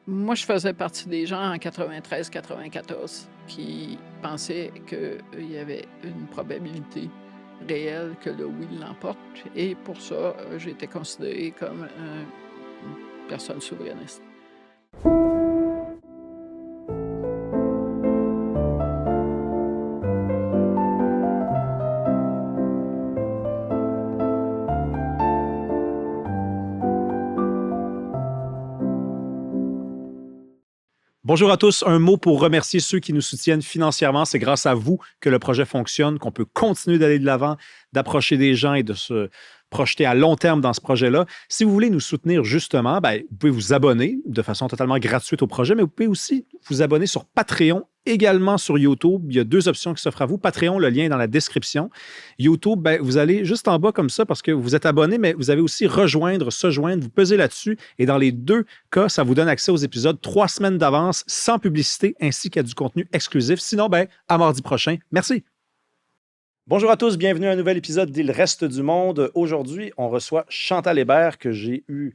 Moi, je faisais partie des gens en 93-94 qui pensaient qu'il y avait une probabilité réelle que le oui l'emporte et pour ça, j'ai été considérée comme, une personne souverainiste. Bonjour à tous. Un mot pour remercier ceux qui nous soutiennent financièrement. C'est grâce à vous que le projet fonctionne, qu'on peut continuer d'aller de l'avant, d'approcher des gens et de se projeter à long terme dans ce projet-là. Si vous voulez nous soutenir justement, vous pouvez vous abonner de façon totalement gratuite au projet, mais vous pouvez aussi vous abonner sur Patreon, également sur YouTube. Il y a 2 options qui s'offrent à vous. Patreon, le lien est dans la description. YouTube, vous allez juste en bas comme ça parce que vous êtes abonné, mais vous avez aussi rejoindre, se joindre. Vous pesez là-dessus et dans les 2 cas, ça vous donne accès aux épisodes 3 semaines d'avance sans publicité ainsi qu'à du contenu exclusif. Sinon, à mardi prochain. Merci. Bonjour à tous, bienvenue à un nouvel épisode d'Il reste du monde. Aujourd'hui, on reçoit Chantal Hébert que j'ai eu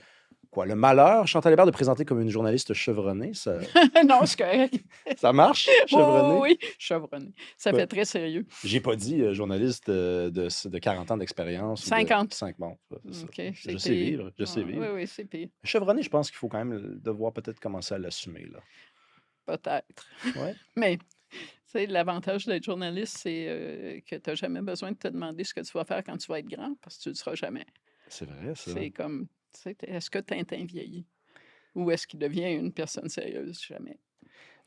le malheur, Chantal Hébert, de présenter comme une journaliste chevronnée. Ça, Non, c'est correct. ça marche, Oui, chevronnée? oui, chevronnée. Ça Ouais. fait très sérieux. J'ai pas dit journaliste de 40 ans d'expérience. 50. 5 bon, ça. OK, c'est Je sais pire. vivre, je sais Ah, vivre. oui, oui, c'est pire. Chevronné, je pense qu'il faut quand même devoir peut-être commencer à l'assumer, là. Peut-être. Ouais, Mais, tu sais, l'avantage d'être journaliste, c'est, que tu as jamais besoin de te demander ce que tu vas faire quand tu vas être grand, parce que tu le seras jamais. c'est vrai, ça. C'est comme, tu sais, est-ce que Tintin vieillit? Ou est-ce qu'il devient une personne sérieuse? Jamais.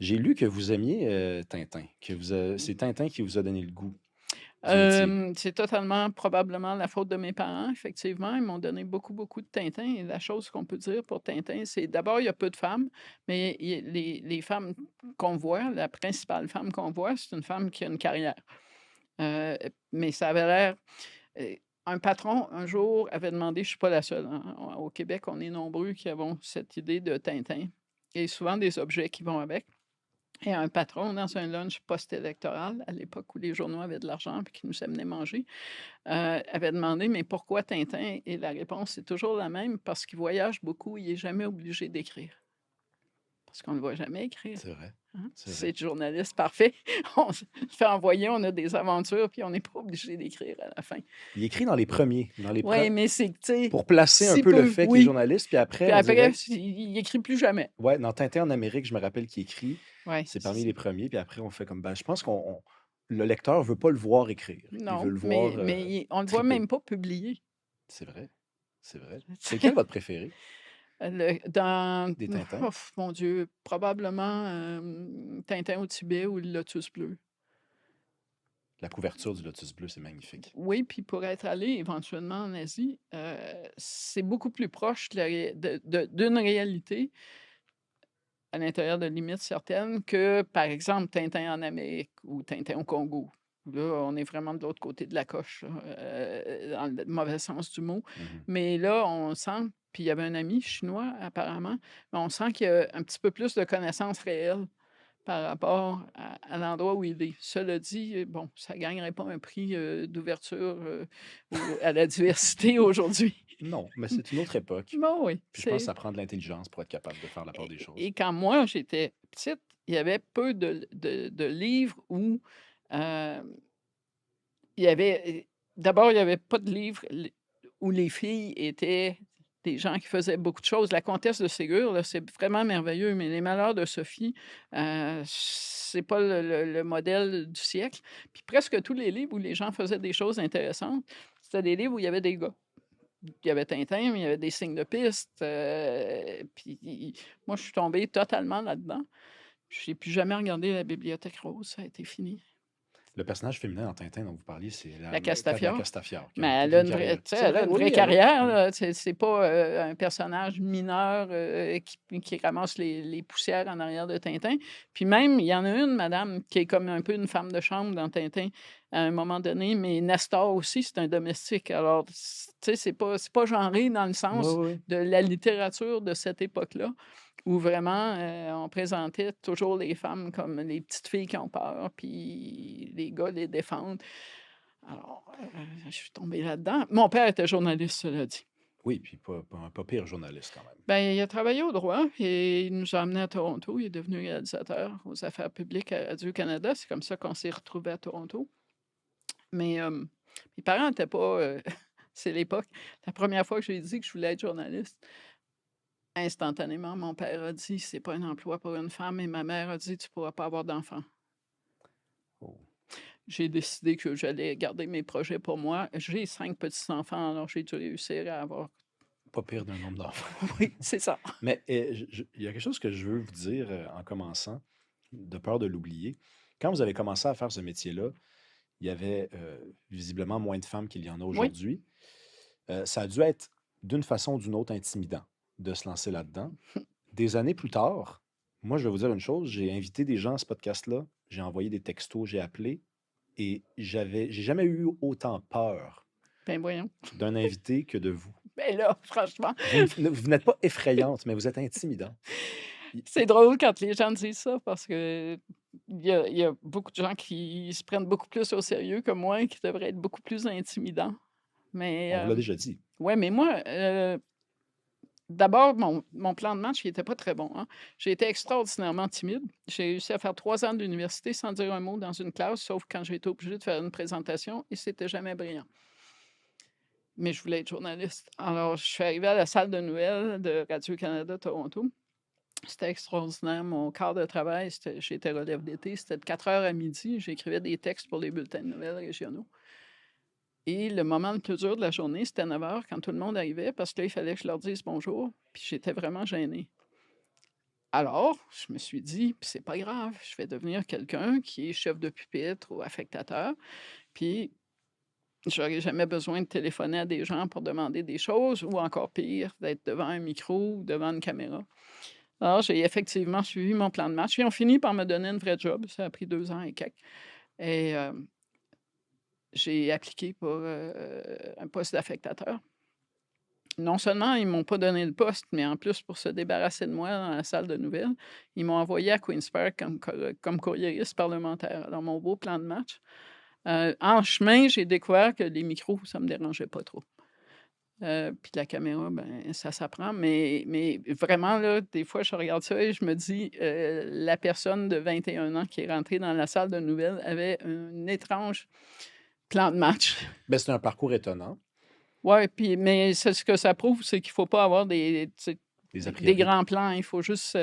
J'ai lu que vous aimiez Tintin, c'est Tintin qui vous a donné le goût du métier. C'est totalement probablement la faute de mes parents, effectivement. Ils m'ont donné beaucoup, beaucoup de Tintin et la chose qu'on peut dire pour Tintin, c'est d'abord, il y a peu de femmes, mais les femmes qu'on voit, la principale femme qu'on voit, c'est une femme qui a une carrière. Mais ça avait l'air un patron, un jour, avait demandé, je suis pas la seule, hein, au Québec, on est nombreux qui avons cette idée de Tintin et souvent des objets qui vont avec. Et un patron, dans un lunch post-électoral, à l'époque où les journaux avaient de l'argent et qui nous amenaient manger, avait demandé: «Mais pourquoi Tintin?» Et la réponse est toujours la même: «Parce qu'il voyage beaucoup, il est jamais obligé d'écrire». Parce qu'on ne le voit jamais écrire, C'est vrai, hein. c'est C'est vrai. le journaliste parfait. On se fait envoyer, on a des aventures, puis on n'est pas obligé d'écrire à la fin. Il écrit dans les premiers, Oui, mais c'est que, tu sais, pour placer un si peu le peu, fait qu'il est oui. journaliste, puis après, Puis on après, dirait, il écrit plus jamais. ouais, dans Tintin en Amérique, je me rappelle qu'il écrit, Ouais, c'est c'est parmi ça. les premiers, puis après, on fait comme, je pense le lecteur veut pas le voir écrire, il veut Non, le mais voir on le voit triper. même pas publié. C'est vrai, c'est vrai. C'est lequel votre préféré des Tintins? Mon Dieu, probablement, Tintin au Tibet ou le Lotus bleu. La couverture du Lotus bleu, c'est magnifique. Oui, puis pour être allé éventuellement en Asie, c'est beaucoup plus proche de la ré de d'une réalité à l'intérieur de limites certaines que, par exemple, Tintin en Amérique ou Tintin au Congo. Là, on est vraiment de l'autre côté de la coche, là, dans le mauvais sens du mot. Mhm. Mais là, on sent puis il y avait un ami chinois apparemment, mais on sent qu'il y a un petit peu plus de connaissances réelles par rapport à l'endroit où il est. Cela dit, bon, ça ne gagnerait pas un prix, d'ouverture, à la diversité aujourd'hui. Non, mais c'est une autre époque. Bon, oui, Puis je pense que c'est ça prend de l'intelligence pour être capable de faire la part des choses. et quand moi, j'étais petite, il y avait peu de livres où, hem, il y avait d'abord, il y avait pas de livres où les filles étaient des gens qui faisaient beaucoup de choses. La comtesse de Ségur, là, c'est vraiment merveilleux, mais Les Malheurs de Sophie, c'est pas le modèle du siècle. Puis presque tous les livres où les gens faisaient des choses intéressantes, c'était des livres où il y avait des gars. Il y avait Tintin, mais il y avait des signes de piste, puis moi, je suis tombée totalement là-dedans. J'ai plus jamais regardé La Bibliothèque rose, ça a été fini. Le personnage féminin dans Tintin dont vous parliez, c'est La la Castafiore. Castafiore, qui a Mais elle toute a une une vraie, carrière. tu sais, C'est elle a vrai, une oui, vraie oui, elle a. carrière, Oui. là. C'est pas, un personnage mineur, qui ramasse les poussières en arrière de Tintin. Puis même, il y en a une, madame, qui est comme un peu une femme de chambre dans Tintin, à un moment donné, mais Nestor aussi, c'est un domestique. Alors, tu sais, c'est pas genré dans le Oui, sens oui, oui. de la littérature de cette époque-là, où vraiment, on présentait toujours les femmes comme les petites filles qui ont peur, puis les gars les défendent. Alors, je suis tombée là-dedans. Mon père était journaliste, cela dit. Oui, puis un pas pire journaliste quand même. Ben, il a travaillé au droit et il nous a amenés à Toronto. Il est devenu réalisateur aux affaires publiques à Radio-Canada. C'est comme ça qu'on s'est retrouvés à Toronto. Mais mes parents n'étaient pas. C'est l'époque. La première fois que j'ai dit que je voulais être journaliste, instantanément, mon père a dit c'est pas un emploi pour une femme et ma mère a dit tu pourras pas avoir d'enfant. Oh. J'ai décidé que j'allais garder mes projets pour moi. J'ai 5 petits-enfants, alors j'ai dû réussir à avoir. Pas pire d'un nombre d'enfants. Oui, c'est ça. Mais il y a quelque chose que je veux vous dire en commençant, de peur de l'oublier. Quand vous avez commencé à faire ce métier-là, il y avait visiblement moins de femmes qu'il y en a Oui. aujourd'hui. Ça a dû être, d'une façon ou d'une autre, intimidant de se lancer là-dedans. Des années plus tard, moi, je vais vous dire une chose, j'ai invité des gens à ce podcast-là, j'ai envoyé des textos, j'ai appelé, et j'ai jamais eu autant peur Ben voyons. d'un invité que de vous. Ben là, franchement, Vous n'êtes pas effrayante, mais vous êtes intimidante. c'est drôle quand les gens disent ça parce que il y a beaucoup de gens qui se prennent beaucoup plus au sérieux que moi et qui devraient être beaucoup plus intimidants. Mais On vous l'a déjà dit. ouais, mais moi, d'abord, mon plan de match, il était pas très bon, hein. J'ai été extraordinairement timide. J'ai réussi à faire 3 ans d'université sans dire un mot dans une classe, sauf quand j'ai été obligée de faire une présentation et c'était jamais brillant. Mais je voulais être journaliste. Alors, je suis arrivée à la salle de nouvelles de Radio-Canada Toronto. C'était extraordinaire. Mon quart de travail, j'étais relève d'été, c'était de 4 heures à midi. J'écrivais des textes pour les bulletins de nouvelles régionaux. Et le moment le plus dur de la journée, c'était 9 heures quand tout le monde arrivait parce que là, il fallait que je leur dise bonjour. Puis j'étais vraiment gênée. Alors, je me suis dit, puis c'est pas grave, je vais devenir quelqu'un qui est chef de pupitre ou affectateur. Puis j'aurais jamais besoin de téléphoner à des gens pour demander des choses ou encore pire, d'être devant un micro ou devant une caméra. Alors, j'ai effectivement suivi mon plan de match. Ils ont fini par me donner une vraie job. Ça a pris 2 ans et quelques. Et j'ai appliqué pour un poste d'affectateur. Non seulement ils m'ont pas donné le poste, mais en plus, pour se débarrasser de moi dans la salle de nouvelles, ils m'ont envoyé à Queen's Park comme courriériste parlementaire. Alors, mon beau plan de match. En chemin, j'ai découvert que les micros, ça me dérangeait pas trop. Puis la caméra, ben, ça s'apprend, mais vraiment, là, des fois, je regarde ça et je me dis, la personne de 21 ans qui est rentrée dans la salle de nouvelles avait un étrange plan de match. Ben, c'est un parcours étonnant, Ouais, puis mais ce que ça prouve, c'est qu'il faut pas avoir tu sais, les a des priori. grands plans. Il faut juste,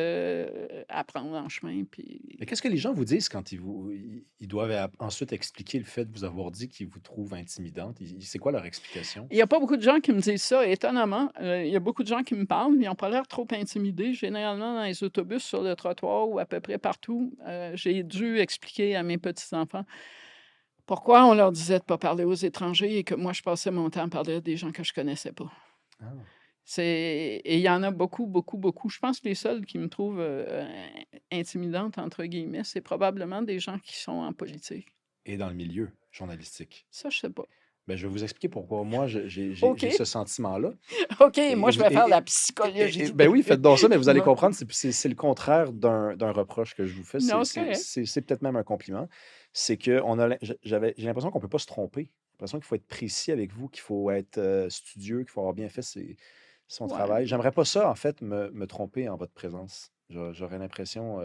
apprendre en chemin, puis Mais qu'est-ce que les gens vous disent quand ils doivent ensuite expliquer le fait de vous avoir dit qu'ils vous trouvent intimidante? C'est quoi leur explication? il y a pas beaucoup de gens qui me disent ça, étonnamment. Il y a beaucoup de gens qui me parlent, mais ils ont pas l'air trop intimidés. Généralement, dans les autobus, sur le trottoir ou à peu près partout, j'ai dû expliquer à mes petits-enfants pourquoi on leur disait de pas parler aux étrangers et que moi, je passais mon temps à parler à des gens que je connaissais pas. Ah. Et il y en a beaucoup, beaucoup, beaucoup. Je pense que les seuls qui me trouvent, «intimidante» entre guillemets, c'est probablement des gens qui sont en politique. Et dans le milieu journalistique. Ça, je sais pas. Ben, je vais vous expliquer pourquoi moi, j'ai OK. ce sentiment-là. OK, Et, moi, et je vous- vais faire la et- psychologie. ben oui, faites donc ça, mais vous allez Ouais. comprendre, c'est le contraire d'un reproche que je vous fais. Non, c'est correct. C'est peut-être même un compliment. C'est que j'ai l'impression qu'on ne peut pas se tromper. J'ai l'impression qu'il faut être précis avec vous, qu'il faut être studieux, qu'il faut avoir bien fait son Ouais. travail. J'aimerais pas ça, en fait, me tromper en votre présence. J'aurais l'impression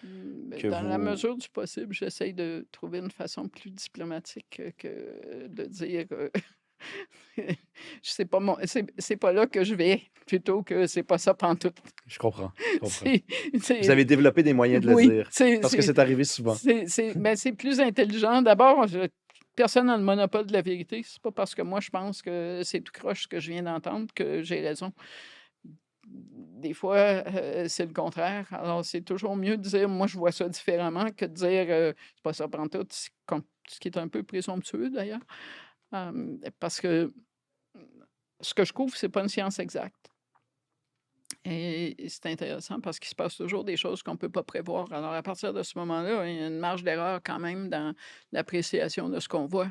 Mais que dans la vous... mesure du possible, j'essaye de trouver une façon plus diplomatique que de dire, c'est pas c'est pas là que je vais, plutôt que c'est pas ça pantoute. Je comprends. C'est Vous avez développé des moyens de le oui, dire. Parce que c'est arrivé souvent. c'est plus intelligent. D'abord, personne n'a le monopole de la vérité. C'est pas parce que moi, je pense que c'est tout croche ce que je viens d'entendre que j'ai raison. Des fois, c'est le contraire. Alors, c'est toujours mieux de dire: «Moi, je vois ça différemment» que de dire, «C'est pas ça pantoute», ce qui est un peu présomptueux d'ailleurs. Parce que ce que je couvre, c'est pas une science exacte. Et c'est intéressant parce qu'il se passe toujours des choses qu'on peut pas prévoir. Alors, à partir de ce moment-là, il y a une marge d'erreur quand même dans l'appréciation de ce qu'on voit.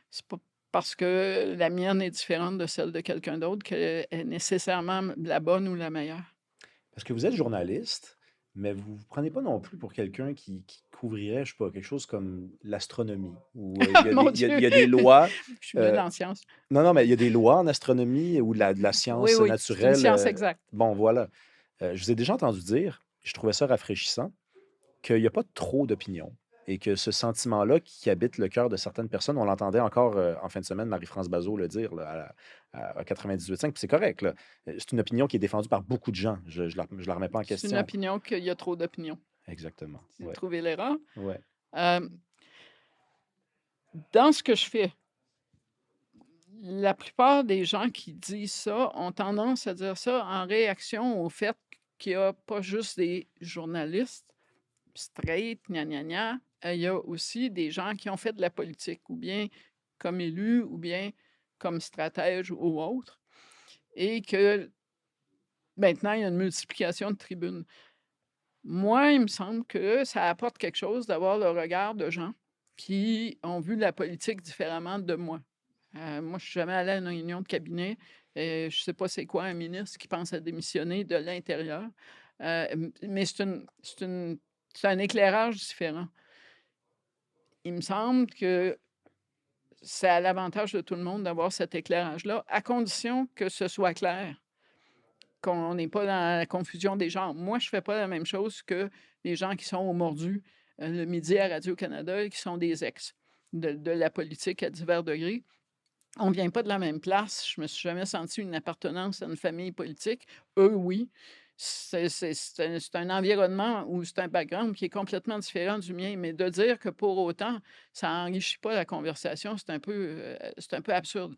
C'est pas parce que la mienne est différente de celle de quelqu'un d'autre qu'elle est nécessairement la bonne ou la meilleure. Parce que vous êtes journaliste, mais vous ne vous prenez pas non plus pour quelqu'un qui couvrirait, je sais pas, quelque chose comme l'astronomie, où il y a des, Mon il Dieu! y a des lois. Je suis nulle euh, en sciences. non, non, mais il y a des lois en astronomie ou de la Oui, science oui, c'est une naturelle. science exacte. Bon, voilà. Je vous ai déjà entendu dire, je trouvais ça rafraîchissant, qu'il n'y a pas trop d'opinions et que ce sentiment-là qui habite le cœur de certaines personnes, on l'entendait encore en fin de semaine, Marie-France Bazot le dire là, à 98.5, puis c'est correct, là. C'est une opinion qui est défendue par beaucoup de gens. Je la remets pas en C'est une question. opinion qu'il y a trop d'opinions. Exactement. C'est Ouais. trouver l'erreur. Ouais. Euh, dans ce que je fais, la plupart des gens qui disent ça ont tendance à dire ça en réaction au fait qu'il y a pas juste des journalistes straight, gna gna gna, il y a aussi des gens qui ont fait de la politique, ou bien comme élus, ou bien comme stratèges ou autres, et que maintenant, il y a une multiplication de tribunes. Moi, il me semble que ça apporte quelque chose d'avoir le regard de gens qui ont vu la politique différemment de moi. Moi, je suis jamais allée à une réunion de cabinet. Je sais pas c'est quoi un ministre qui pense à démissionner de l'intérieur. Mais c'est un éclairage différent. Il me semble que c'est à l'avantage de tout le monde d'avoir cet éclairage-là, à condition que ce soit clair, qu'on n'est pas dans la confusion des genres. Moi, je fais pas la même chose que les gens qui sont au mordu, le midi à Radio-Canada, qui sont des ex de la politique à divers degrés. On vient pas de la même place. Je me suis jamais senti une appartenance à une famille politique. Eux, oui. C'est un environnement ou c'est un background qui est complètement différent du mien, mais de dire que pour autant, ça enrichit pas la conversation, c'est un peu absurde.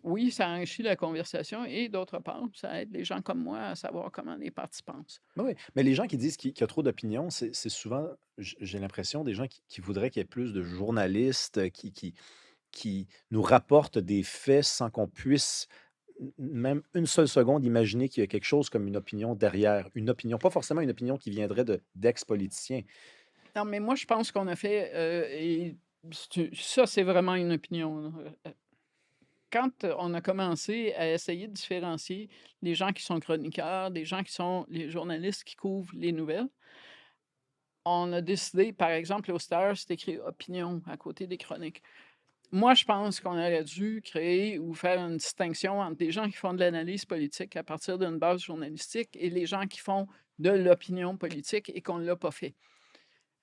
Oui, ça enrichit la conversation et d'autre part, ça aide les gens comme moi à savoir comment les partis pensent. Oui, mais les gens qui disent qu'il y a trop d'opinions, c'est souvent, j'ai l'impression, des gens qui voudraient qu'il y ait plus de journalistes qui nous rapportent des faits sans qu'on puisse même une seule seconde imaginer qu'il y a quelque chose comme une opinion derrière. Une opinion, pas forcément une opinion qui viendrait d'ex-politiciens. Non, mais moi, je pense qu'on a fait, et ça, c'est vraiment une opinion, là. Quand on a commencé à essayer de différencier les gens qui sont chroniqueurs, des gens qui sont les journalistes qui couvrent les nouvelles, on a décidé, par exemple, au Star, c'est écrit opinion à côté des chroniques. Moi, je pense qu'on aurait dû créer ou faire une distinction entre des gens qui font de l'analyse politique à partir d'une base journalistique et les gens qui font de l'opinion politique et qu'on ne l'a pas fait.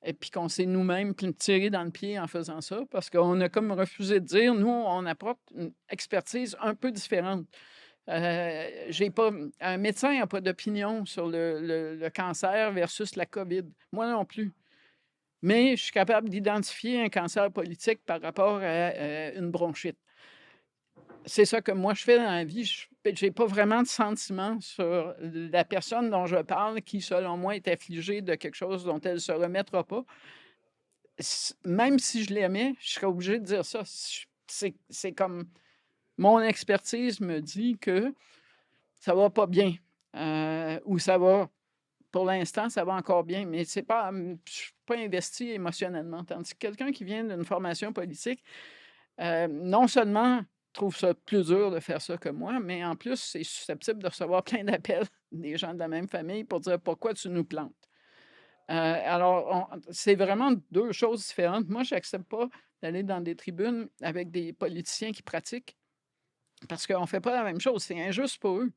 Et puis qu'on s'est nous-mêmes tiré dans le pied en faisant ça, parce qu'on a comme refusé de dire, nous, on apporte une expertise un peu différente. J'ai pas, un médecin n'a pas d'opinion sur le cancer versus la COVID. Moi non plus. Mais je suis capable d'identifier un cancer politique par rapport à une bronchite. C'est ça que moi je fais dans la vie. Je n'ai pas vraiment de sentiment sur la personne dont je parle qui, selon moi, est affligée de quelque chose dont elle ne se remettra pas. Même si je l'aimais, je serais obligée de dire ça. C'est comme mon expertise me dit que ça va pas bien, ou ça va, pour l'instant, ça va encore bien, mais c'est pas, je suis pas investie émotionnellement. Tandis que quelqu'un qui vient d'une formation politique, non seulement trouve ça plus dur de faire ça que moi, mais en plus, c'est susceptible de recevoir plein d'appels des gens de la même famille pour dire: «Pourquoi tu nous plantes?» Alors c'est vraiment 2 choses différentes. Moi, j'accepte pas d'aller dans des tribunes avec des politiciens qui pratiquent parce qu'on fait pas la même chose. C'est injuste pour eux.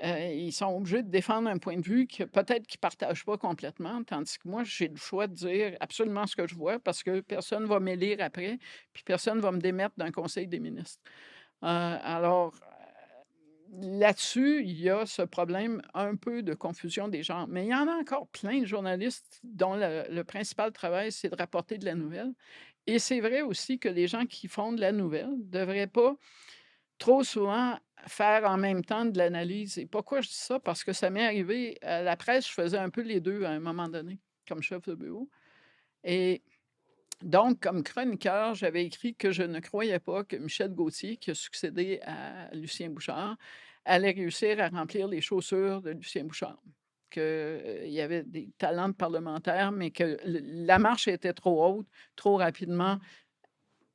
Ils sont obligés de défendre un point de vue que peut-être qu'ils partagent pas complètement, tandis que moi, j'ai le choix de dire absolument ce que je vois parce que personne va m'élire après, puis personne va me démettre d'un conseil des ministres. Alors, là-dessus, il y a ce problème un peu de confusion des genres. Mais il y en a encore plein de journalistes dont le principal travail, c'est de rapporter de la nouvelle. Et c'est vrai aussi que les gens qui font de la nouvelle ne devraient pas trop souvent faire en même temps de l'analyse. Et pourquoi je dis ça? Parce que ça m'est arrivé à la presse, je faisais un peu les 2 à un moment donné, comme chef de bureau. Et donc, comme chroniqueur, j'avais écrit que je ne croyais pas que Michel Gauthier, qui a succédé à Lucien Bouchard, allait réussir à remplir les chaussures de Lucien Bouchard. Qu'il y avait des talents de parlementaire, mais que la marche était trop haute, trop rapidement,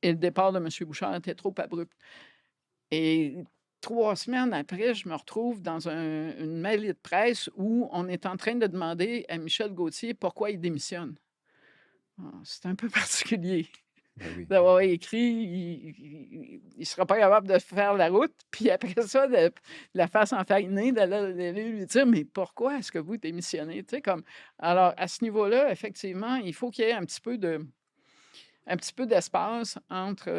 et le départ de M. Bouchard était trop abrupt. Et 3 semaines après, je me retrouve dans une mêlée de presse où on est en train de demander à Michel Gauthier pourquoi il démissionne. C'est un peu particulier Ben oui. d'avoir écrit, il sera pas capable de faire la route, puis après ça, de la face enfarinée, d'aller lui dire: «Mais pourquoi est-ce que vous démissionnez?» Tu sais, comme alors à ce niveau-là, effectivement, il faut qu'il y ait un petit peu d'espace entre,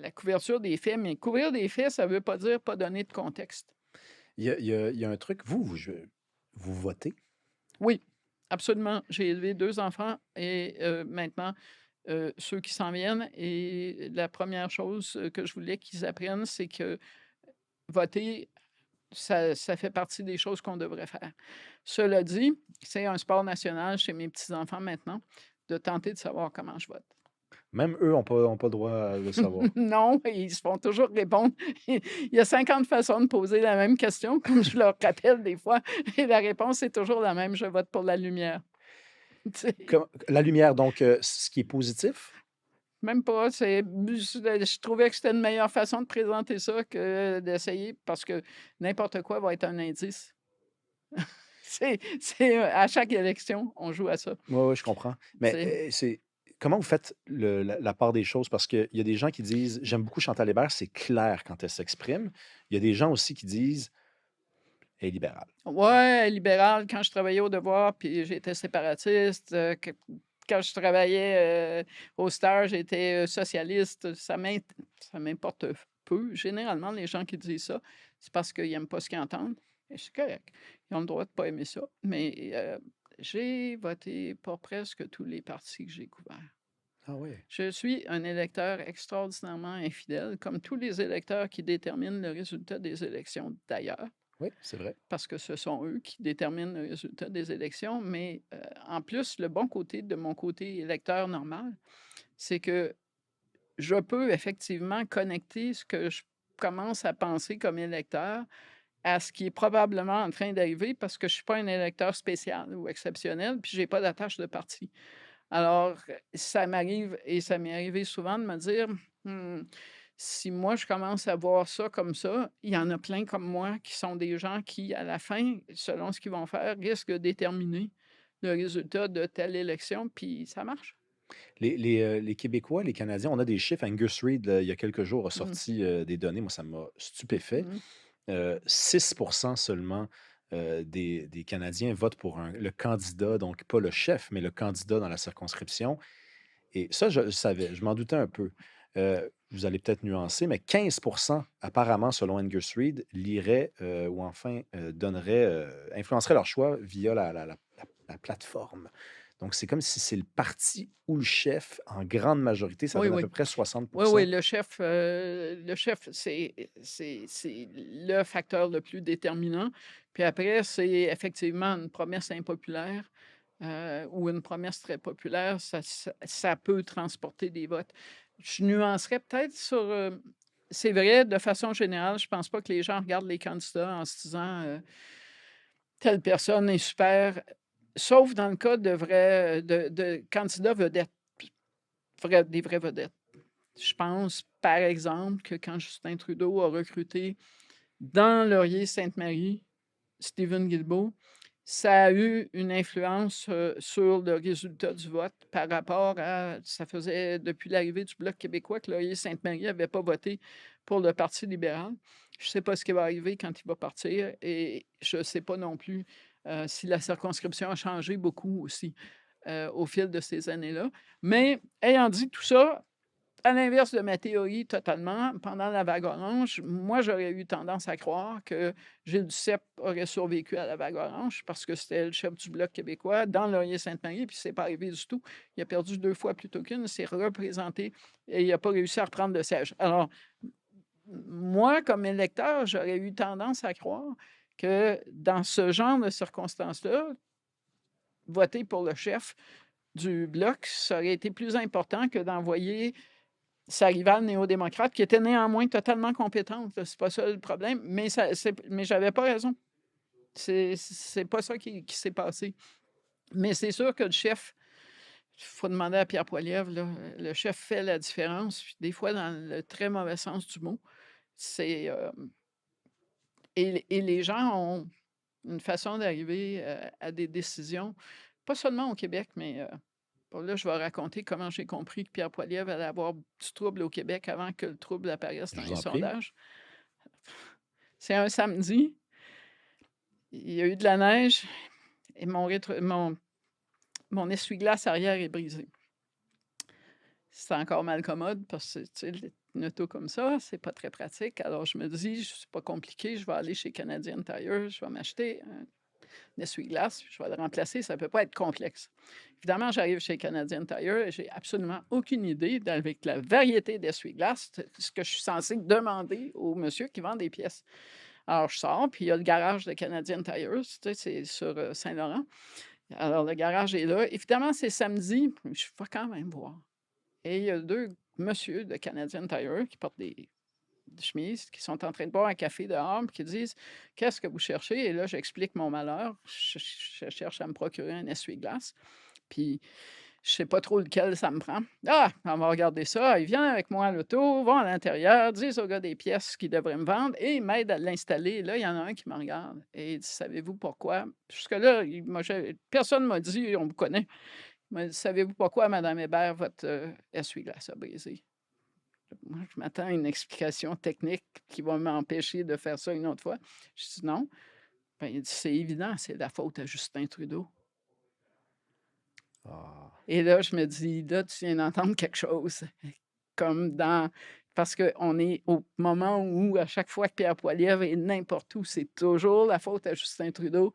la couverture des faits, mais couvrir des faits, ça veut pas dire pas donner de contexte. Il y a un truc, vous votez? Oui, absolument. J'ai élevé 2 enfants et maintenant, ceux qui s'en viennent et la première chose, que je voulais qu'ils apprennent, c'est que voter, ça fait partie des choses qu'on devrait faire. Cela dit, c'est un sport national chez mes petits-enfants maintenant de tenter de savoir comment je vote. Même eux ont pas le droit de savoir. Non, ils se font toujours répondre. Il y a 50 façons de poser la même question, comme je leur rappelle des fois, et la réponse est toujours la même: «Je vote pour la lumière». Tu sais? La lumière, donc ce qui est positif? Même pas, je trouvais que c'était une meilleure façon de présenter ça que d'essayer parce que n'importe quoi va être un indice. À chaque élection, on joue à ça, Oui, oui, je comprends. tu Mais, sais? c'est comment vous faites la part des choses? Parce qu'il y a des gens qui disent: «J'aime beaucoup Chantal Hébert, c'est clair quand elle s'exprime». Il y a des gens aussi qui disent: «Elle est libérale». Ouais, libéral, quand je travaillais au Devoir, puis j'étais séparatiste, quand je travaillais, au Star, j'étais, socialiste. Ça m'importe peu. Généralement, les gens qui disent ça, c'est parce qu'ils n'aiment pas ce qu'ils entendent et c'est correct. Ils ont le droit de pas aimer ça, mais j'ai voté pour presque tous les partis que j'ai couverts. Ah oui. Je suis un électeur extraordinairement infidèle, comme tous les électeurs qui déterminent le résultat des élections d'ailleurs. Oui, c'est vrai. Parce que ce sont eux qui déterminent le résultat des élections, mais en plus, le bon côté de mon côté électeur normal, c'est que je peux effectivement connecter ce que je commence à penser comme électeur à ce qui est probablement en train d'arriver parce que je ne suis pas un électeur spécial ou exceptionnel, puis j'ai pas d'attache de parti. Alors, ça m'arrive et ça m'est arrivé souvent de me dire: «Mmh, si moi je commence à voir ça comme ça, il y en a plein comme moi qui sont des gens qui, à la fin, selon ce qu'ils vont faire, risquent de déterminer le résultat de telle élection», puis ça marche. Les Québécois, les Canadiens, on a des chiffres. Angus Reid, là, il y a quelques jours, a Mmh. sorti, des données. Moi, ça m'a stupéfait. Mmh. 6 seulement, des Canadiens votent pour le candidat, donc pas le chef, mais le candidat dans la circonscription. Et ça, je le savais, je m'en doutais un peu. Vous allez peut-être nuancer, mais 15 apparemment, selon Angus Reid, liraient, ou enfin, donneraient, influenceraient leur choix via la plateforme. Donc c'est comme si c'est le parti ou le chef, en grande majorité, ça Oui, donne à oui. peu près 60. Oui, oui, le chef, c'est le facteur le plus déterminant. Puis après, c'est effectivement une promesse impopulaire, ou une promesse très populaire, ça peut transporter des votes. Je nuancerais peut-être sur, c'est vrai, de façon générale, je pense pas que les gens regardent les candidats en se disant, «Telle personne est super», sauf dans le cas de vrais, de candidats vedettes, des vraies vedettes. Je pense, par exemple, que quand Justin Trudeau a recruté dans Laurier-Sainte-Marie Stephen Guilbeault, ça a eu une influence, sur le résultat du vote par rapport à ça faisait depuis l'arrivée du Bloc québécois que Laurier-Sainte-Marie n'avait pas voté pour le Parti libéral. Je ne sais pas ce qui va arriver quand il va partir et je ne sais pas non plus, si la circonscription a changé beaucoup aussi, au fil de ces années-là. Mais ayant dit tout ça, à l'inverse de ma théorie totalement, pendant la vague orange, moi, j'aurais eu tendance à croire que Gilles Duceppe aurait survécu à la vague orange parce que c'était le chef du Bloc québécois dans Laurier-Sainte-Marie, puis c'est pas arrivé du tout. Il a perdu 2 fois plutôt qu'une, il s'est représenté et il n'a pas réussi à reprendre le siège. Alors, moi, comme électeur, j'aurais eu tendance à croire que dans ce genre de circonstances-là, voter pour le chef du Bloc, ça aurait été plus important que d'envoyer sa rivale néo-démocrate, qui était néanmoins totalement compétente, là, c'est pas ça le problème, mais j'avais pas raison. C'est pas ça qui s'est passé. Mais c'est sûr que le chef, il faut demander à Pierre Poilievre, là, le chef fait la différence, puis des fois dans le très mauvais sens du mot. C'est, Et les gens ont une façon d'arriver à des décisions, pas seulement au Québec, mais bon, là, je vais raconter comment j'ai compris que Pierre Poilievre allait avoir du trouble au Québec avant que le trouble apparaisse Je dans vous les en prie. sondages. C'est un samedi, il y a eu de la neige et mon essuie-glace arrière est brisé. C'est encore mal commode parce que, tu sais, une auto comme ça, c'est pas très pratique. Alors, je me dis, c'est pas compliqué, je vais aller chez Canadian Tire, je vais m'acheter un essuie-glace, puis je vais le remplacer, ça peut pas être complexe. Évidemment, j'arrive chez Canadian Tire et j'ai absolument aucune idée, avec la variété d'essuie-glaces, ce que je suis censée demander au monsieur qui vend des pièces. Alors, je sors, puis il y a le garage de Canadian Tire, tu sais, c'est sur Saint-Laurent. Alors, le garage est là. Évidemment, c'est samedi, je vais quand même voir. Et il y a 2 monsieur de Canadian Tire qui portent des chemises, qui sont en train de boire un café dehors, puis qui disent: «Qu'est-ce que vous cherchez?» Et là, j'explique mon malheur. Je cherche à me procurer un essuie-glace, puis je sais pas trop lequel ça me prend. «Ah, on va regarder ça». Ils viennent avec moi à l'auto, vont à l'intérieur, disent au gars des pièces qu'il devrait me vendre et ils m'aident à l'installer. Là, il y en a un qui me regarde et il dit: «Savez-vous pourquoi?» Jusque-là, personne m'a dit: «On vous connaît». Il m'a dit: «Savez-vous pourquoi, madame Hébert, votre, essuie-glace a brisé?» Moi, je m'attends à une explication technique qui va m'empêcher de faire ça une autre fois. Je dis: «Non». Ben, il dit: «C'est évident, c'est la faute à Justin Trudeau». Ah. Et là, je me dis: «Là, tu viens d'entendre quelque chose». Comme dans parce qu'on est au moment où, à chaque fois que Pierre Poilievre est n'importe où, c'est toujours la faute à Justin Trudeau.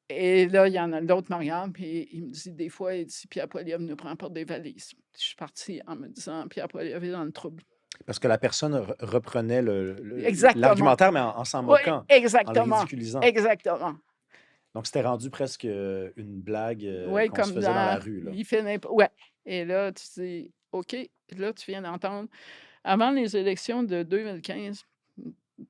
Et là, il y en a d'autres me regardent, puis il me dit des fois, il dit: «Pierre Poilievre nous prend pour des valises». Je suis partie en me disant: «Pierre Poilievre est dans le trouble». Parce que la personne reprenait Exactement. l'argumentaire, mais en s'en Oui, moquant, en le exactement, ridiculisant. exactement. Donc, c'était rendu presque une blague Oui, qu'on se comme faisait dans la dans rue, là. il fait ouais. Et là, tu dis: «OK, là, tu viens d'entendre». Avant les élections de 2015,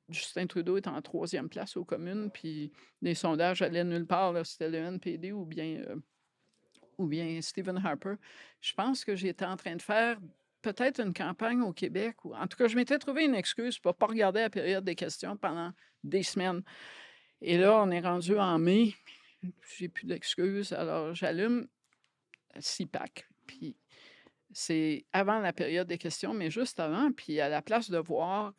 Justin Trudeau est en troisième place aux communes, puis les sondages allaient nulle part, là, c'était le NPD ou bien Stephen Harper. Je pense que j'étais en train de faire peut-être une campagne au Québec ou en tout cas, je m'étais trouvé une excuse pour pas regarder la période des questions pendant des semaines. Et là, on est rendu en mai, j'ai plus d'excuses, alors j'allume CPAC. Puis c'est avant la période des questions, mais juste avant. Puis à la place de voir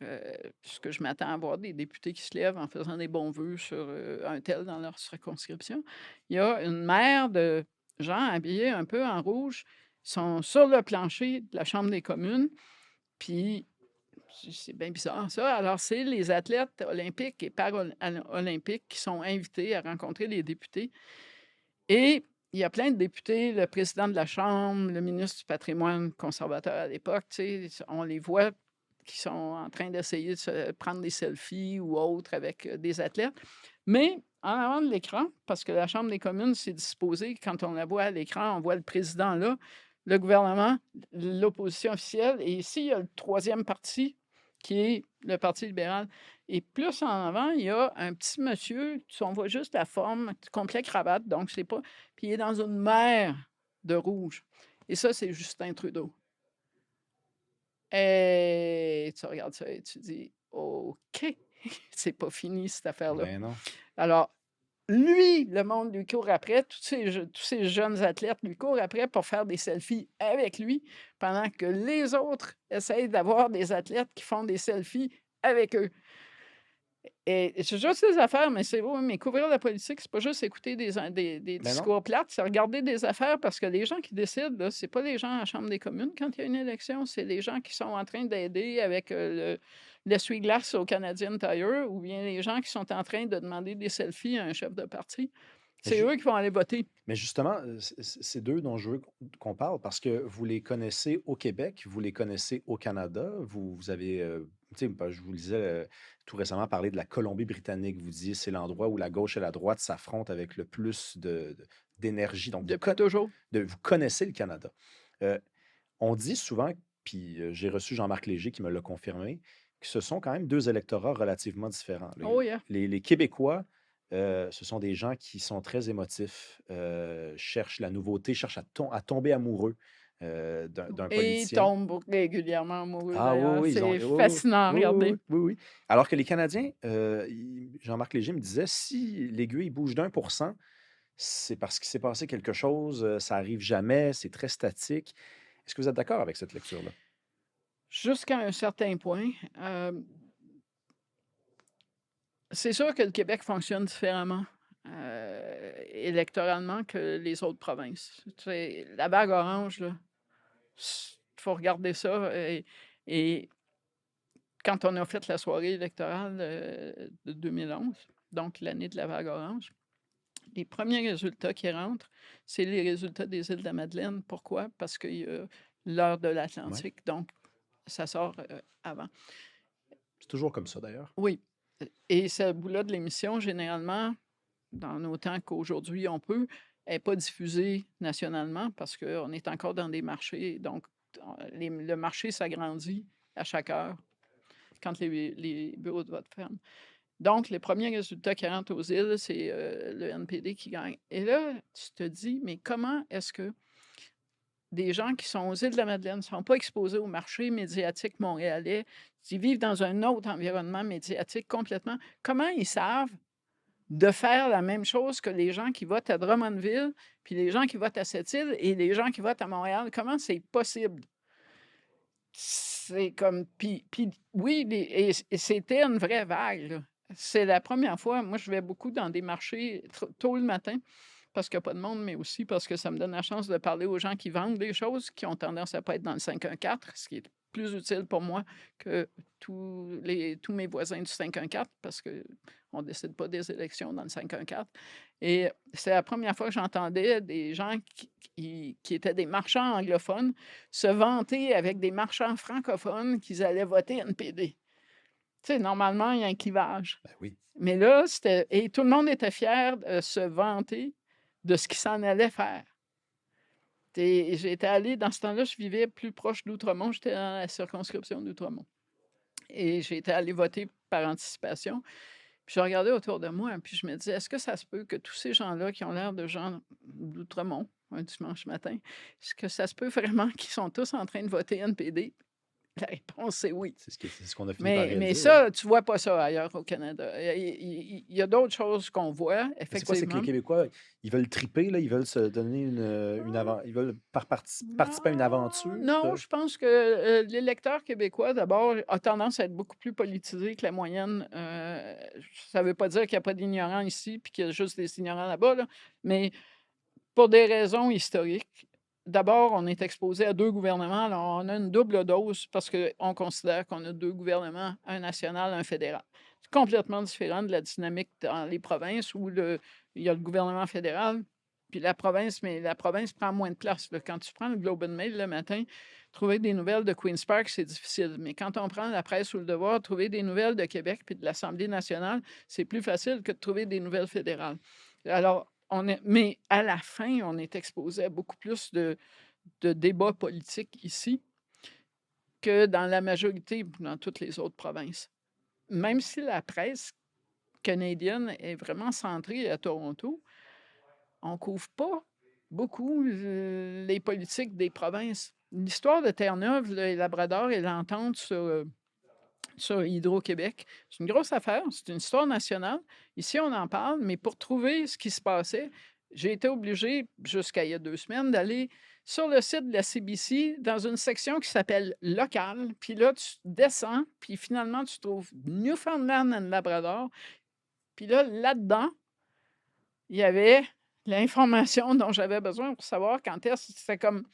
ce que je m'attends à voir, des députés qui se lèvent en faisant des bons vœux sur un tel dans leur circonscription, il y a une mère de gens habillés un peu en rouge, sont sur le plancher de la Chambre des communes. Puis c'est bien bizarre ça. Alors, c'est les athlètes olympiques et paralympiques qui sont invités à rencontrer les députés. Et il y a plein de députés, le président de la Chambre, le ministre du patrimoine conservateur à l'époque, tu sais, on les voit qui sont en train d'essayer de se prendre des selfies ou autres avec des athlètes. Mais en avant de l'écran, parce que la Chambre des communes s'est disposée, quand on la voit à l'écran, on voit le président là, le gouvernement, l'opposition officielle, et ici, il y a le troisième parti, qui est le Parti libéral. Et plus en avant, il y a un petit monsieur, on voit juste la forme, complet cravate, donc c'est pas. Puis il est dans une mer de rouge. Et ça, c'est Justin Trudeau. Et tu regardes ça et tu dis: «OK, c'est pas fini cette affaire-là». Ben non. Alors, lui, le monde lui court après, tous ces jeunes athlètes lui courent après pour faire des selfies avec lui, pendant que les autres essayent d'avoir des athlètes qui font des selfies avec eux. Et c'est juste des affaires, mais c'est oui, mais couvrir la politique, c'est pas juste écouter des Ben non. discours plates, c'est regarder des affaires parce que les gens qui décident, là, c'est pas les gens à la Chambre des communes quand il y a une élection, c'est les gens qui sont en train d'aider avec, l'essuie-glace au Canadian Tire ou bien les gens qui sont en train de demander des selfies à un chef de parti. Mais, C'est eux qui vont aller voter. mais justement, c'est d'eux dont je veux qu'on parle parce que vous les connaissez au Québec, vous les connaissez au Canada, vous avez, tu sais, ben, je vous le disais tout récemment, parler de la Colombie-Britannique. Vous disiez c'est l'endroit où la gauche et la droite s'affrontent avec le plus d'énergie. Donc, Depuis toujours. vous connaissez le Canada. Euh, on dit souvent, puis j'ai reçu Jean-Marc Léger qui me l'a confirmé, que ce sont quand même deux électorats relativement différents. Oh yeah. Les Québécois, ce sont des gens qui sont très émotifs, cherchent la nouveauté, cherchent à tomber amoureux d'un Et ils politicien. tombent régulièrement amoureux Ah oui, d'ailleurs. oui, ils ont C'est oui, fascinant à oui, oui, regarder. oui, oui, oui. Alors que les Canadiens, Jean-Marc Léger me disait, si l'aiguille bouge d'1%, c'est parce qu'il s'est passé quelque chose, ça arrive jamais, c'est très statique. Est-ce que vous êtes d'accord avec cette lecture-là? Jusqu'à un certain point, c'est sûr que le Québec fonctionne différemment, électoralement que les autres provinces. Tu sais, la vague orange, là, il faut regarder ça et quand on a fait la soirée électorale, de 2011, donc l'année de la vague orange, les premiers résultats qui rentrent, c'est les résultats des îles de la Madeleine. Pourquoi? Parce qu'il y a l'heure de Ouais. l'Atlantique, donc ça sort, avant. C'est toujours comme ça, d'ailleurs. Oui, et ce bout-là de l'émission, généralement, dans autant qu'aujourd'hui on peut, est pas diffusé nationalement parce qu'on est encore dans des marchés, donc le marché s'agrandit à chaque heure quand les bureaux de vote ferment. Donc les premiers résultats qui rentrent aux îles, c'est, le NPD qui gagne et là, tu te dis: «Mais comment est-ce que des gens qui sont aux îles de la Madeleine ne sont pas exposés au marché médiatique montréalais, qui vivent dans un autre environnement médiatique complètement, comment ils savent de faire la même chose que les gens qui votent à Drummondville, puis les gens qui votent à Sept-Îles et les gens qui votent à Montréal? Comment c'est possible?» C'est comme puis oui, et c'était une vraie vague, là. C'est la première fois moi, je vais beaucoup dans des marchés tôt le matin parce qu'il y a pas de monde, mais aussi parce que ça me donne la chance de parler aux gens qui vendent des choses, qui ont tendance à pas être dans le 514, ce qui est plus utile pour moi que tous mes voisins du 514 parce qu'on ne décide pas des élections dans le 514 et c'est la première fois que j'entendais des gens qui étaient des marchands anglophones se vanter avec des marchands francophones qu'ils allaient voter NPD. Tu sais, normalement, il y a un clivage. Ben oui. Mais là, c'était et tout le monde était fier de se vanter de ce qu'il s'en allait faire. J'étais allée dans ce temps-là, je vivais plus proche d'Outremont, j'étais dans la circonscription d'Outremont et j'étais allée voter par anticipation. Puis je regardais autour de moi, puis je me disais: «Est-ce que ça se peut que tous ces gens-là qui ont l'air de gens d'Outremont, un dimanche matin, est-ce que ça se peut vraiment qu'ils sont tous en train de voter NPD?» La réponse, c'est oui. C'est ce qu'on a fini par Mais réaliser, oui. ça, tu vois pas ça ailleurs au Canada. Il y a d'autres choses qu'on voit, Mais c'est quoi? C'est que les effectivement. Québécois, ils veulent triper, là, ils veulent se donner ils veulent participer à une aventure. Non, je pense que, l'électeur québécois, d'abord, a tendance à être beaucoup plus politisé que la moyenne. Ça veut pas dire qu'il y a pas d'ignorants ici, puis qu'il y a juste des ignorants là-bas, là, mais pour des raisons historiques. D'abord, on est exposé à 2 gouvernements, alors on a une double dose parce qu'on considère qu'on a 2 gouvernements, un national, un fédéral. C'est complètement différent de la dynamique dans les provinces où il y a le gouvernement fédéral, puis la province, mais la province prend moins de place, là. Quand tu prends le Globe and Mail le matin, trouver des nouvelles de Queen's Park, c'est difficile. Mais quand on prend la presse ou le devoir, trouver des nouvelles de Québec puis de l'Assemblée nationale, c'est plus facile que de trouver des nouvelles fédérales. Alors, mais à la fin, on est exposé à beaucoup plus de débats politiques ici que dans la majorité, dans toutes les autres provinces. Même si la presse canadienne est vraiment centrée à Toronto, on ne couvre pas beaucoup les politiques des provinces. L'histoire de Terre-Neuve, là, et Labrador et l'entente sur Hydro-Québec, c'est une grosse affaire, c'est une histoire nationale. Ici, on en parle, mais pour trouver ce qui se passait, j'ai été obligée, jusqu'à il y a 2 semaines, d'aller sur le site de la CBC dans une section qui s'appelle Local. Puis là, tu descends, puis finalement, tu trouves Newfoundland and Labrador. Puis là, là-dedans, il y avait l'information dont j'avais besoin pour savoir quand est-ce c'était comme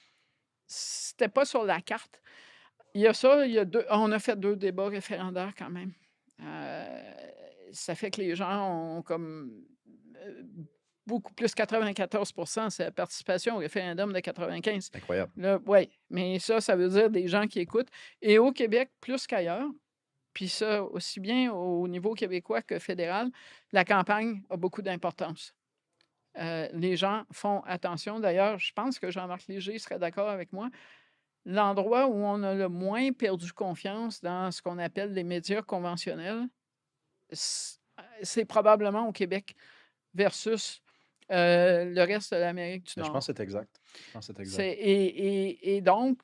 c'était pas sur la carte. Il y a ça, il y a 2 on a fait 2 débats référendaires quand même. Ça fait que les gens ont comme, heu, beaucoup plus 94 c'est la participation au référendum de 95. Incroyable. Là, ouais, mais ça veut dire des gens qui écoutent et au Québec plus qu'ailleurs, puis ça aussi bien au niveau québécois que fédéral, la campagne a beaucoup d'importance. Les gens font attention. D'ailleurs, je pense que Jean-Marc Léger serait d'accord avec moi. L'endroit où on a le moins perdu confiance dans ce qu'on appelle les médias conventionnels, c'est probablement au Québec versus, le reste de l'Amérique du Mais je pense Nord. que c'est exact. Je pense que c'est exact. Et donc,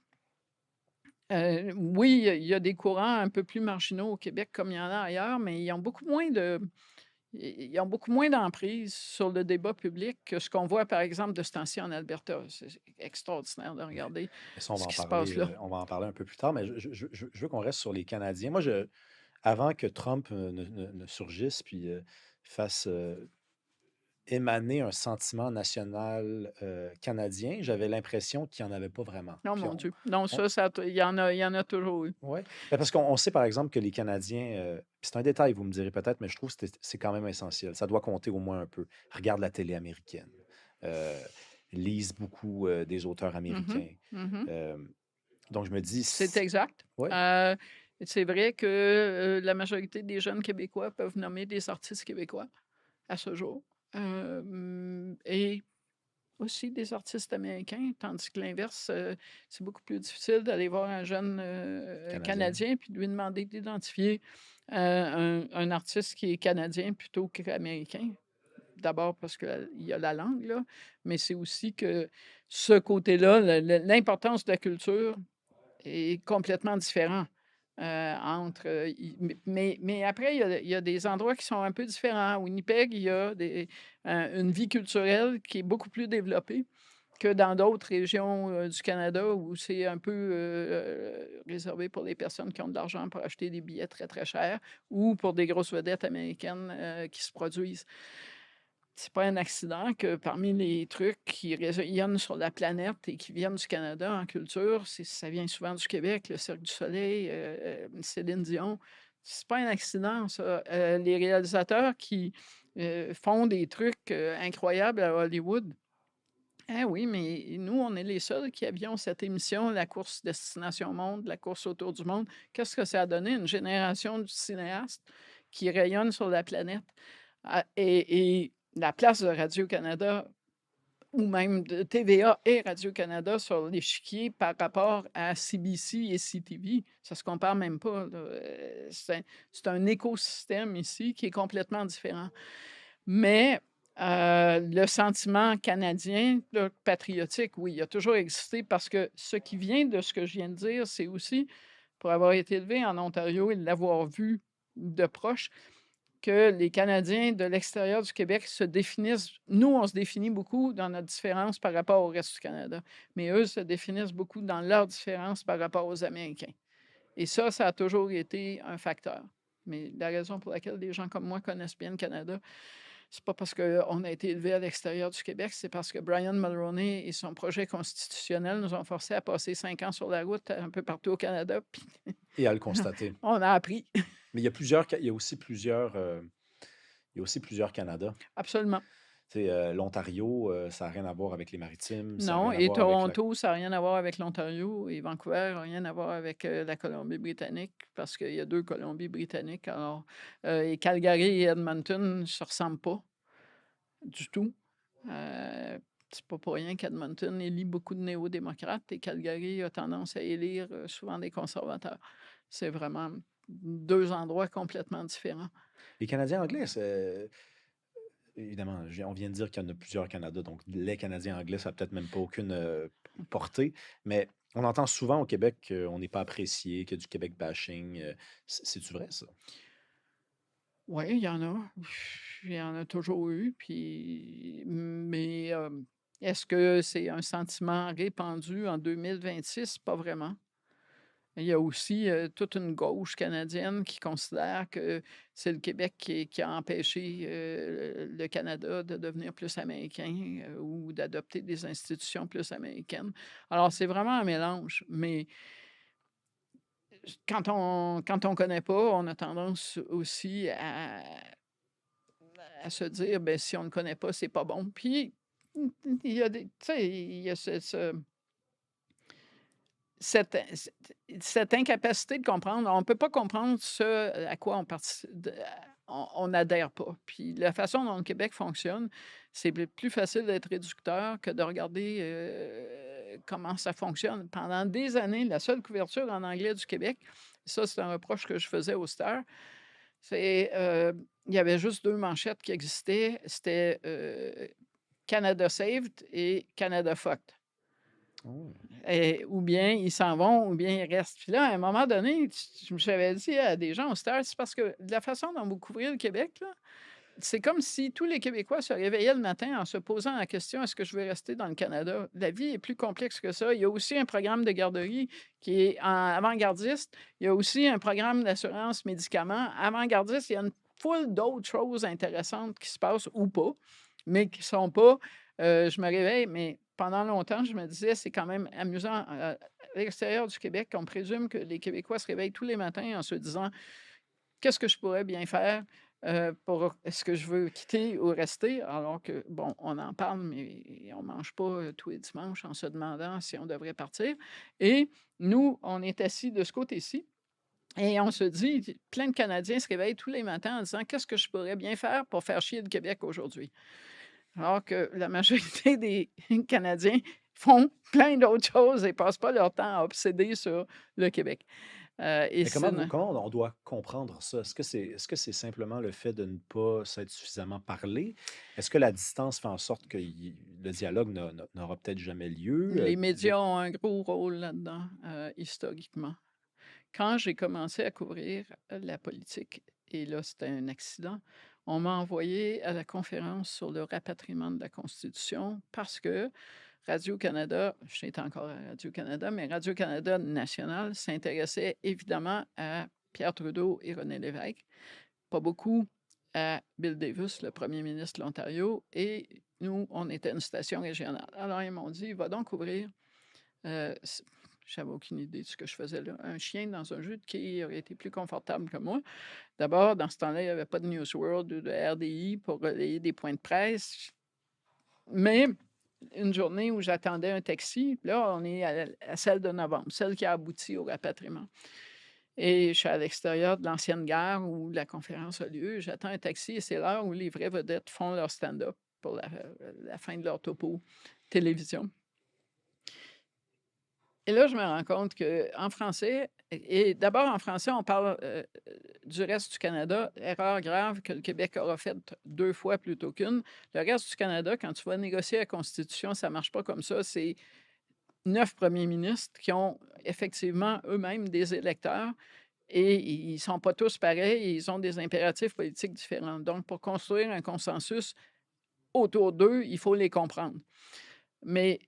oui, il y a des courants un peu plus marginaux au Québec comme il y en a ailleurs, mais ils ont beaucoup moins d'emprise sur le débat public que ce qu'on voit, par exemple, de ce temps-ci en Alberta. C'est extraordinaire de Mais, regarder mais ça, ce qui se passe là. on va en parler un peu plus tard, mais je veux qu'on reste sur les Canadiens. Moi, avant que Trump ne surgisse puis fasse émaner un sentiment national canadien, j'avais l'impression qu'il n'y en avait pas vraiment. Non, Puis mon Dieu. Non, on- il y en a toujours eu. ouais. Ben, parce qu'on sait par exemple que les Canadiens, puis c'est un détail, vous me direz peut-être, mais je trouve que c'est quand même essentiel. Ça doit compter au moins un peu. Regarde la télé américaine. Euh, Lisent beaucoup des auteurs Mhm, américains. mhm. Euh, donc je me dis, C'est exact. ouais, C'est vrai que la majorité des jeunes Québécois peuvent nommer des artistes québécois à ce jour. Et aussi des artistes américains, tandis que l'inverse, c'est beaucoup plus difficile d'aller voir un jeune Canadien. Canadien puis de lui demander d'identifier un artiste qui est canadien plutôt qu'américain. D'abord parce qu'il y a la langue, là, mais c'est aussi que ce côté-là, l'importance de la culture est complètement différent. Entre, mais après, il y a des endroits qui sont un peu différents. À Winnipeg, il y a une vie culturelle qui est beaucoup plus développée que dans d'autres régions du Canada où c'est un peu réservé pour les personnes qui ont de l'argent pour acheter des billets très, très chers ou pour des grosses vedettes américaines qui se produisent. C'est pas un accident que parmi les trucs qui rayonnent sur la planète et qui viennent du Canada en culture, ça vient souvent du Québec, le Cirque du Soleil, Céline Dion. C'est pas un accident, ça. Les réalisateurs qui font des trucs incroyables à Hollywood. Ah oui, mais nous, on est les seuls qui avions cette émission, la course Destination Monde, la course autour du monde. Qu'est-ce que ça a donné? Une génération de cinéastes qui rayonnent sur la planète. Et la place de Radio-Canada ou même de TVA et Radio-Canada sur l'échiquier par rapport à CBC et CTV, ça se compare même pas, là. C'est un écosystème ici qui est complètement différent. Mais le sentiment canadien, là, patriotique, oui, il a toujours existé parce que ce qui vient de ce que je viens de dire, c'est aussi, pour avoir été élevé en Ontario et l'avoir vu de proche, que les Canadiens de l'extérieur du Québec se définissent. Nous, on se définit beaucoup dans notre différence par rapport au reste du Canada, mais eux se définissent beaucoup dans leur différence par rapport aux Américains. Et ça a toujours été un facteur. Mais la raison pour laquelle des gens comme moi connaissent bien le Canada, c'est pas parce qu'on a été élevé à l'extérieur du Québec, c'est parce que Brian Mulroney et son projet constitutionnel nous ont forcés à passer 5 ans sur la route un peu partout au Canada, puis Et à le constater. on a appris. Mais il y a aussi il y a aussi plusieurs Canada. Absolument. Tu sais, l'Ontario, ça n'a rien à voir avec les Maritimes, ça n'a Non, rien à et voir avec la... Toronto, ça n'a rien à voir avec l'Ontario, et Vancouver n'a rien à voir avec la Colombie-Britannique, parce qu'il y a 2 Colombies-Britanniques. Alors, et Calgary et Edmonton ne se ressemblent pas du tout. C'est pas pour rien qu'Edmonton élit beaucoup de néo-démocrates et Calgary a tendance à élire souvent des conservateurs. C'est vraiment 2 endroits complètement différents. Les Canadiens anglais, c'est... Évidemment, on vient de dire qu'il y en a plusieurs Canada, donc les Canadiens anglais, ça n'a peut-être même pas aucune portée, mais on entend souvent au Québec qu'on n'est pas apprécié, qu'il y a du Québec bashing. C'est-tu vrai, ça? Oui, il y en a. Il y en a toujours eu, mais est-ce que c'est un sentiment répandu en 2026? Pas vraiment. Il y a aussi toute une gauche canadienne qui considère que c'est le Québec qui a empêché le Canada de devenir plus américain ou d'adopter des institutions plus américaines. Alors, c'est vraiment un mélange, mais quand on connaît pas, on a tendance aussi à se dire, ben si on ne connaît pas, c'est pas bon. Puis, il y a tu sais, il y a cette, cette incapacité de comprendre. On ne peut pas comprendre ce à quoi on n'adhère pas. Puis la façon dont le Québec fonctionne, c'est plus facile d'être réducteur que de regarder comment ça fonctionne. Pendant des années, la seule couverture en anglais du Québec, ça c'est un reproche que je faisais au Star, c'est il y avait juste 2 manchettes qui existaient. C'était Canada Saved et Canada Fucked. Oh. Ou bien ils s'en vont, ou bien ils restent. Puis là, à un moment donné, j'avais dit à des gens au Star, c'est parce que de la façon dont vous couvrez le Québec, là, c'est comme si tous les Québécois se réveillaient le matin en se posant la question, est-ce que je vais rester dans le Canada? La vie est plus complexe que ça. Il y a aussi un programme de garderie qui est avant-gardiste. Il y a aussi un programme d'assurance médicaments avant-gardiste. Il y a une foule d'autres choses intéressantes qui se passent ou pas, mais qui ne sont pas. Je me réveille, mais pendant longtemps, je me disais, c'est quand même amusant. À l'extérieur du Québec, on présume que les Québécois se réveillent tous les matins en se disant, qu'est-ce que je pourrais bien faire? Est-ce que je veux quitter ou rester? Alors que, bon, on en parle, mais on ne mange pas tous les dimanches en se demandant si on devrait partir. Et nous, on est assis de ce côté-ci et on se dit, plein de Canadiens se réveillent tous les matins en disant, qu'est-ce que je pourrais bien faire pour faire chier le Québec aujourd'hui? Alors que la majorité des Canadiens font plein d'autres choses et ne passent pas leur temps à obséder sur le Québec. Et Mais c'est une- comment on doit comprendre ça? Est-ce que c'est simplement le fait de ne pas s'être suffisamment parlé? Est-ce que la distance fait en sorte que le dialogue n'aura peut-être jamais lieu? Les médias ont un gros rôle là-dedans, historiquement. Quand j'ai commencé à couvrir la politique, et là, c'était un accident, on m'a envoyé à la conférence sur le rapatriement de la Constitution parce que Radio-Canada, j'étais encore à Radio-Canada, mais Radio-Canada National s'intéressait évidemment à Pierre Trudeau et René Lévesque, pas beaucoup à Bill Davis, le premier ministre de l'Ontario, et nous, on était une station régionale. Alors, ils m'ont dit, va donc couvrir. J'avais aucune idée de ce que je faisais là. Un chien dans un jeu de quilles aurait été plus confortable que moi. D'abord, dans ce temps-là, il n'y avait pas de News World ou de RDI pour relayer des points de presse. Mais une journée où j'attendais un taxi, là, on est à celle de novembre, celle qui a abouti au rapatriement. Et je suis à l'extérieur de l'ancienne gare où la conférence a lieu. J'attends un taxi et c'est l'heure où les vraies vedettes font leur stand-up pour la fin de leur topo télévision. Et là, je me rends compte qu'en français, et d'abord en français, on parle du reste du Canada, erreur grave que le Québec aura faite 2 fois plutôt qu'une. Le reste du Canada, quand tu vas négocier la Constitution, ça ne marche pas comme ça. C'est 9 premiers ministres qui ont effectivement eux-mêmes des électeurs et ils ne sont pas tous pareils, ils ont des impératifs politiques différents. Donc, pour construire un consensus autour d'eux, il faut les comprendre. Mais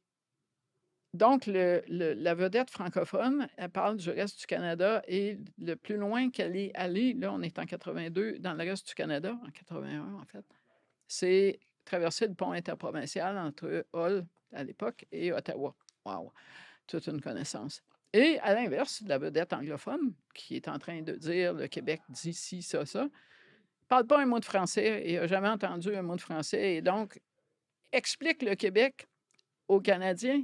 donc, la vedette francophone, elle parle du reste du Canada et le plus loin qu'elle est allée, là, on est en 82, dans le reste du Canada, en 81 en fait, c'est traverser le pont interprovincial entre Hull, à l'époque, et Ottawa. Wow! Toute une connaissance. Et à l'inverse, la vedette anglophone, qui est en train de dire le Québec dit ci, ça, ne parle pas un mot de français et n'a jamais entendu un mot de français et donc explique le Québec aux Canadiens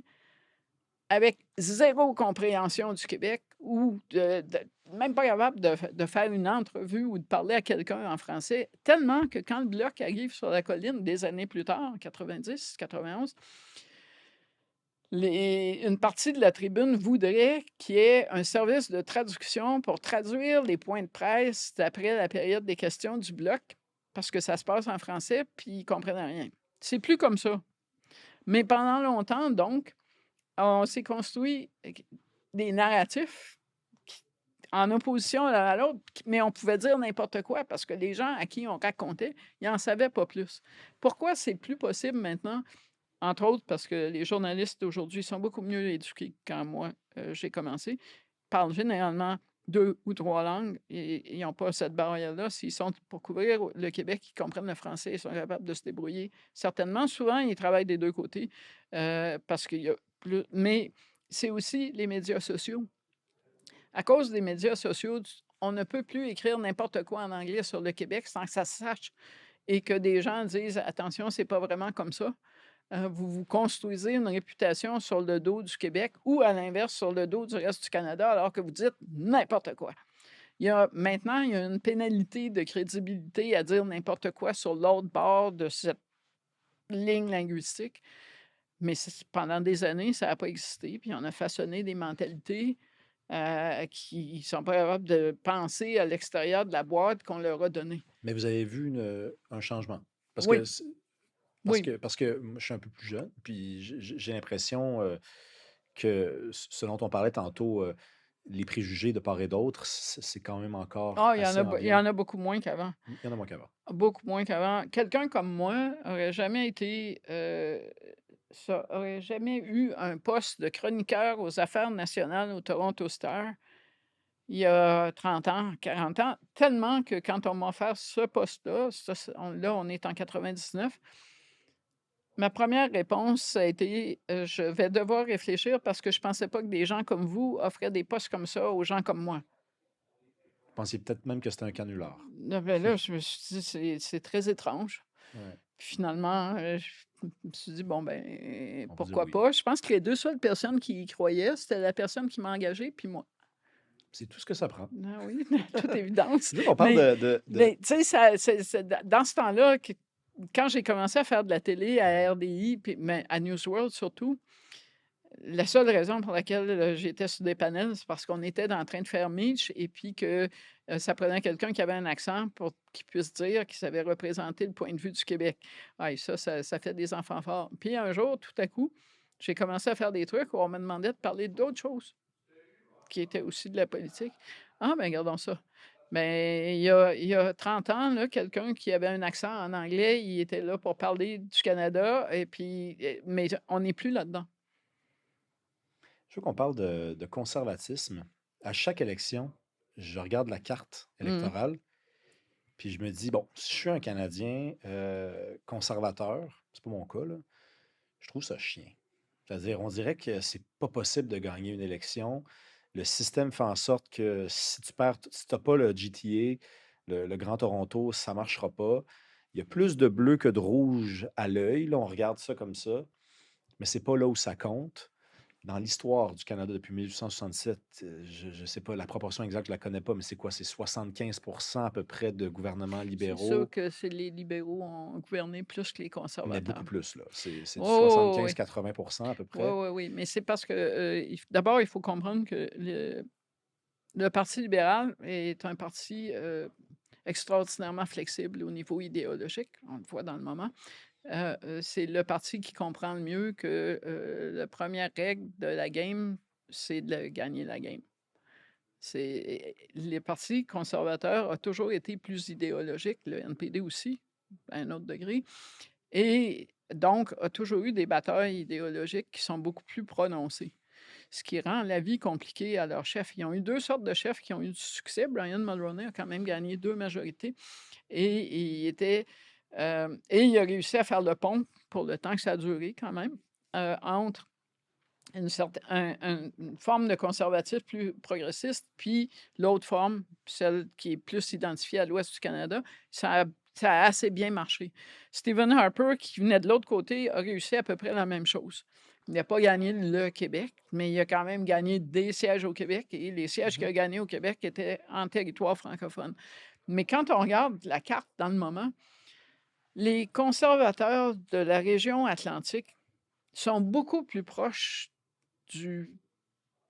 avec zéro compréhension du Québec ou même pas capable de faire une entrevue ou de parler à quelqu'un en français, tellement que quand le Bloc arrive sur la colline des années plus tard, en 90, 91, une partie de la tribune voudrait qu'il y ait un service de traduction pour traduire les points de presse après la période des questions du Bloc, parce que ça se passe en français, puis ils ne comprennent rien. C'est plus comme ça. Mais pendant longtemps, donc, on s'est construit des narratifs en opposition l'un à l'autre, mais on pouvait dire n'importe quoi parce que les gens à qui on racontait, ils n'en savaient pas plus. Pourquoi c'est plus possible maintenant? Entre autres parce que les journalistes d'aujourd'hui sont beaucoup mieux éduqués que quand moi, j'ai commencé, parlent généralement 2 ou 3 langues et ils n'ont pas cette barrière-là. S'ils sont pour couvrir le Québec, ils comprennent le français, ils sont capables de se débrouiller. Certainement, souvent, ils travaillent des 2 côtés, parce qu'il y a plus mais c'est aussi les médias sociaux. À cause des médias sociaux, on ne peut plus écrire n'importe quoi en anglais sur le Québec sans que ça se sache et que des gens disent: «Attention, c'est pas vraiment comme ça». Vous vous construisez une réputation sur le dos du Québec ou à l'inverse sur le dos du reste du Canada alors que vous dites n'importe quoi. Maintenant, il y a une pénalité de crédibilité à dire n'importe quoi sur l'autre bord de cette ligne linguistique, mais pendant des années, ça n'a pas existé, puis on a façonné des mentalités qui ne sont pas capables de penser à l'extérieur de la boîte qu'on leur a donnée. Mais vous avez vu un changement. Parce que Oui. Oui. Parce que moi, je suis un peu plus jeune, puis j'ai l'impression que ce dont on parlait tantôt, les préjugés de part et d'autre, c'est quand même encore Ah, assez il y en ambiant. a beaucoup moins qu'avant. Il y en a moins qu'avant. Beaucoup moins qu'avant. Quelqu'un comme moi aurait jamais été, ça aurait jamais eu un poste de chroniqueur aux affaires nationales au Toronto Star il y a 30 ans, 40 ans, tellement que quand on m'a offert ce poste-là, ça c'est on est en 99, ma première réponse, ça a été, «Je vais devoir réfléchir parce que je pensais pas que des gens comme vous offraient des postes comme ça aux gens comme moi». Vous pensiez peut-être même que c'était un canular. Là, ben là, je me suis dit: «C'est très étrange». Ouais, Puis finalement, je me suis dit: «Bon, ben, on peut dire pourquoi oui. pas?» Je pense que les 2 seules personnes qui y croyaient, c'était la personne qui m'a engagé puis moi. C'est tout ce que ça prend. Ah oui, de toute évidence. Je veux qu'on parle Mais de tu sais, ça c'est dans ce temps-là que quand j'ai commencé à faire de la télé à RDI puis mais à Newsworld surtout, la seule raison pour laquelle, j'étais sur des panels, c'est parce qu'on était en train de faire Mitch et puis que, ça prenait quelqu'un qui avait un accent pour qu'il puisse dire qu'il savait représenter le point de vue du Québec. Ah et ça fait des enfants forts. Puis un jour, tout à coup, j'ai commencé à faire des trucs où on me demandait de parler d'autres choses qui étaient aussi de la politique. Ah ben, regardons ça. Mais il y a 30 ans, là, quelqu'un qui avait un accent en anglais, il était là pour parler du Canada et puis, mais on n'est plus là-dedans. je veux qu'on parle de conservatisme. À chaque élection, je regarde la carte Mmh. électorale, puis je me dis, bon, si je suis un Canadien conservateur, c'est pas mon cas, là, je trouve ça chien. C'est-à-dire, on dirait que c'est pas possible de gagner une élection. Le système fait en sorte que si tu perds, si tu n'as pas le GTA, le Grand Toronto, ça ne marchera pas. Il y a plus de bleu que de rouge à l'œil. Là, on regarde ça comme ça, mais c'est pas là où ça compte. Dans l'histoire du Canada depuis 1867, je ne sais pas, la proportion exacte, je ne la connais pas, mais c'est quoi? C'est 75% à peu près de gouvernements C'est sûr libéraux, que c'est les libéraux ont gouverné plus que les mais conservateurs. beaucoup plus, là. C'est du Oh, oui, 75-80% à peu oui, près. oui, oui, mais c'est parce que, d'abord, il faut comprendre que le Parti libéral est un parti, extraordinairement flexible au niveau idéologique, on le voit dans le moment. C'est le parti qui comprend le mieux que, la première règle de la game, c'est de gagner la game. Les partis conservateurs ont toujours été plus idéologiques, le NPD aussi, à un autre degré et donc a toujours eu des batailles idéologiques qui sont beaucoup plus prononcées. Ce qui rend la vie compliquée à leurs chefs. Ils ont eu 2 sortes de chefs qui ont eu du succès. Brian Mulroney a quand même gagné 2 majorités et et il a réussi à faire le pont, pour le temps que ça a duré quand même, entre une forme de conservatisme plus progressiste, puis l'autre forme, celle qui est plus identifiée à l'ouest du Canada, ça a assez bien marché. Stephen Harper, qui venait de l'autre côté, a réussi à peu près la même chose. Il n'a pas gagné le Québec, mais il a quand même gagné des sièges au Québec et les sièges qu'il Mhm. a gagnés au Québec étaient en territoire francophone. Mais quand on regarde la carte dans le moment, les conservateurs de la région atlantique sont beaucoup plus proches du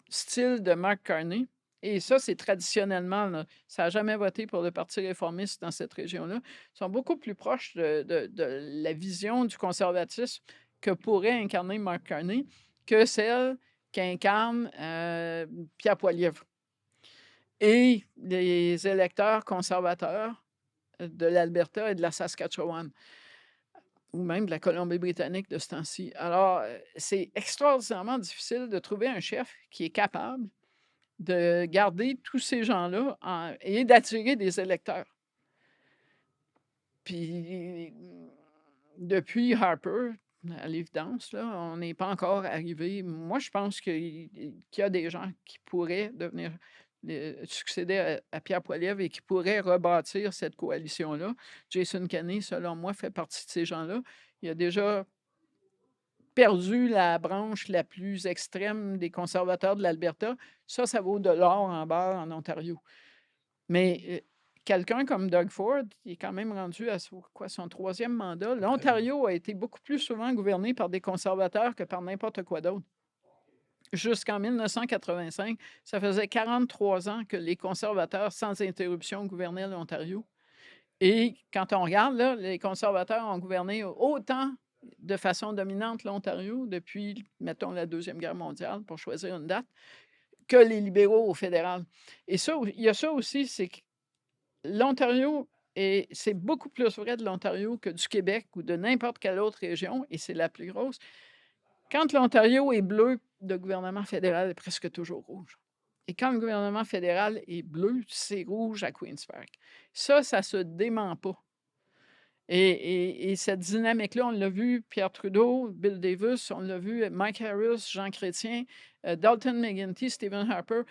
style de Mark Carney. Et ça, c'est traditionnellement, là, ça n'a jamais voté pour le Parti réformiste dans cette région-là. Ils sont beaucoup plus proches de la vision du conservatisme que pourrait incarner Mark Carney que celle qu'incarne Pierre Poilievre. Et les électeurs conservateurs de l'Alberta et de la Saskatchewan ou même de la Colombie-Britannique de ce temps-ci. Alors, c'est extraordinairement difficile de trouver un chef qui est capable de garder tous ces gens-là et d'attirer des électeurs. Puis, depuis Harper, à l'évidence, là, on n'est pas encore arrivé. Moi, je pense qu'il y a des gens qui pourraient devenir succéder à Pierre Poilievre et qui pourraient rebâtir cette coalition-là. Jason Kenney, selon moi, fait partie de ces gens-là. Il a déjà perdu la branche la plus extrême des conservateurs de l'Alberta. Ça vaut de l'or en barre en Ontario. Mais, quelqu'un comme Doug Ford, il est quand même rendu à son 3e mandat. À peu près, oui. L'Ontario a été beaucoup plus souvent gouverné par des conservateurs que par n'importe quoi d'autre. Jusqu'en 1985, ça faisait 43 ans que les conservateurs, sans interruption, gouvernaient l'Ontario et quand on regarde, là, les conservateurs ont gouverné autant de façon dominante l'Ontario depuis, mettons, la Deuxième Guerre mondiale, pour choisir une date, que les libéraux au fédéral. Et ça, il y a ça aussi, c'est que l'Ontario, et c'est beaucoup plus vrai de l'Ontario que du Québec ou de n'importe quelle autre région, et c'est la plus grosse. Quand l'Ontario est bleu, le gouvernement fédéral est presque toujours rouge. Et quand le gouvernement fédéral est bleu, c'est rouge à Queen's Park. Ça se dément pas. Et cette dynamique-là, on l'a vu, Pierre Trudeau, Bill Davis, on l'a vu, Mike Harris, Jean Chrétien, Dalton McGuinty, Stephen Harper.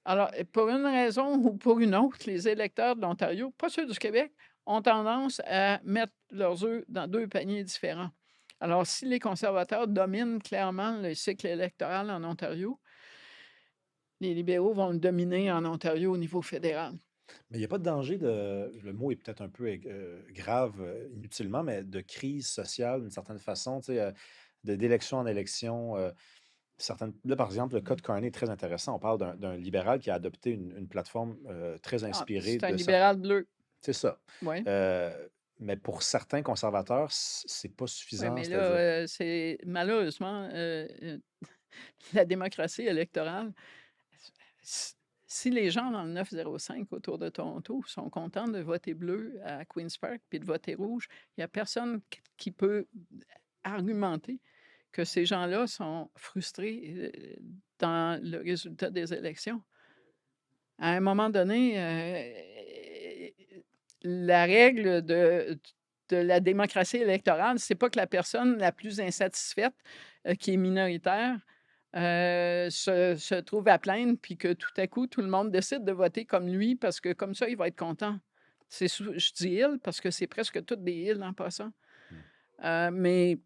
Alors, pour une raison ou pour une autre, les électeurs de l'Ontario, pas ceux du Québec, ont tendance à mettre leurs œufs dans 2 paniers différents. Alors, si les conservateurs dominent clairement le cycle électoral en Ontario, les libéraux vont le dominer en Ontario au niveau fédéral. Mais il n'y a pas de danger de, le mot est peut-être un peu grave inutilement, mais de crise sociale d'une certaine façon, tu sais, d'élection en élection. Là, par exemple, le cas de Carney est très intéressant. On parle d'un libéral qui a adopté une plateforme très Ah, inspirée c'est un de certains. libéral bleu, C'est ça. oui. Mais pour certains conservateurs, c'est pas Oui, suffisant, mais c'est-à-dire. là, c'est malheureusement, la démocratie électorale, s si les gens dans le 905 autour de Toronto sont contents de voter bleu à Queen's Park puis de voter rouge, il y a personne qui peut argumenter que ces gens-là sont frustrés, dans le résultat des élections. À un moment donné, la règle de la démocratie électorale, c'est pas que la personne la plus insatisfaite, qui est minoritaire, se trouve à plaindre, puis que tout à coup, tout le monde décide de voter comme lui parce que comme ça, il va être content. Je dis «il» parce que c'est presque toutes des «ils» en passant. Hmm. Mais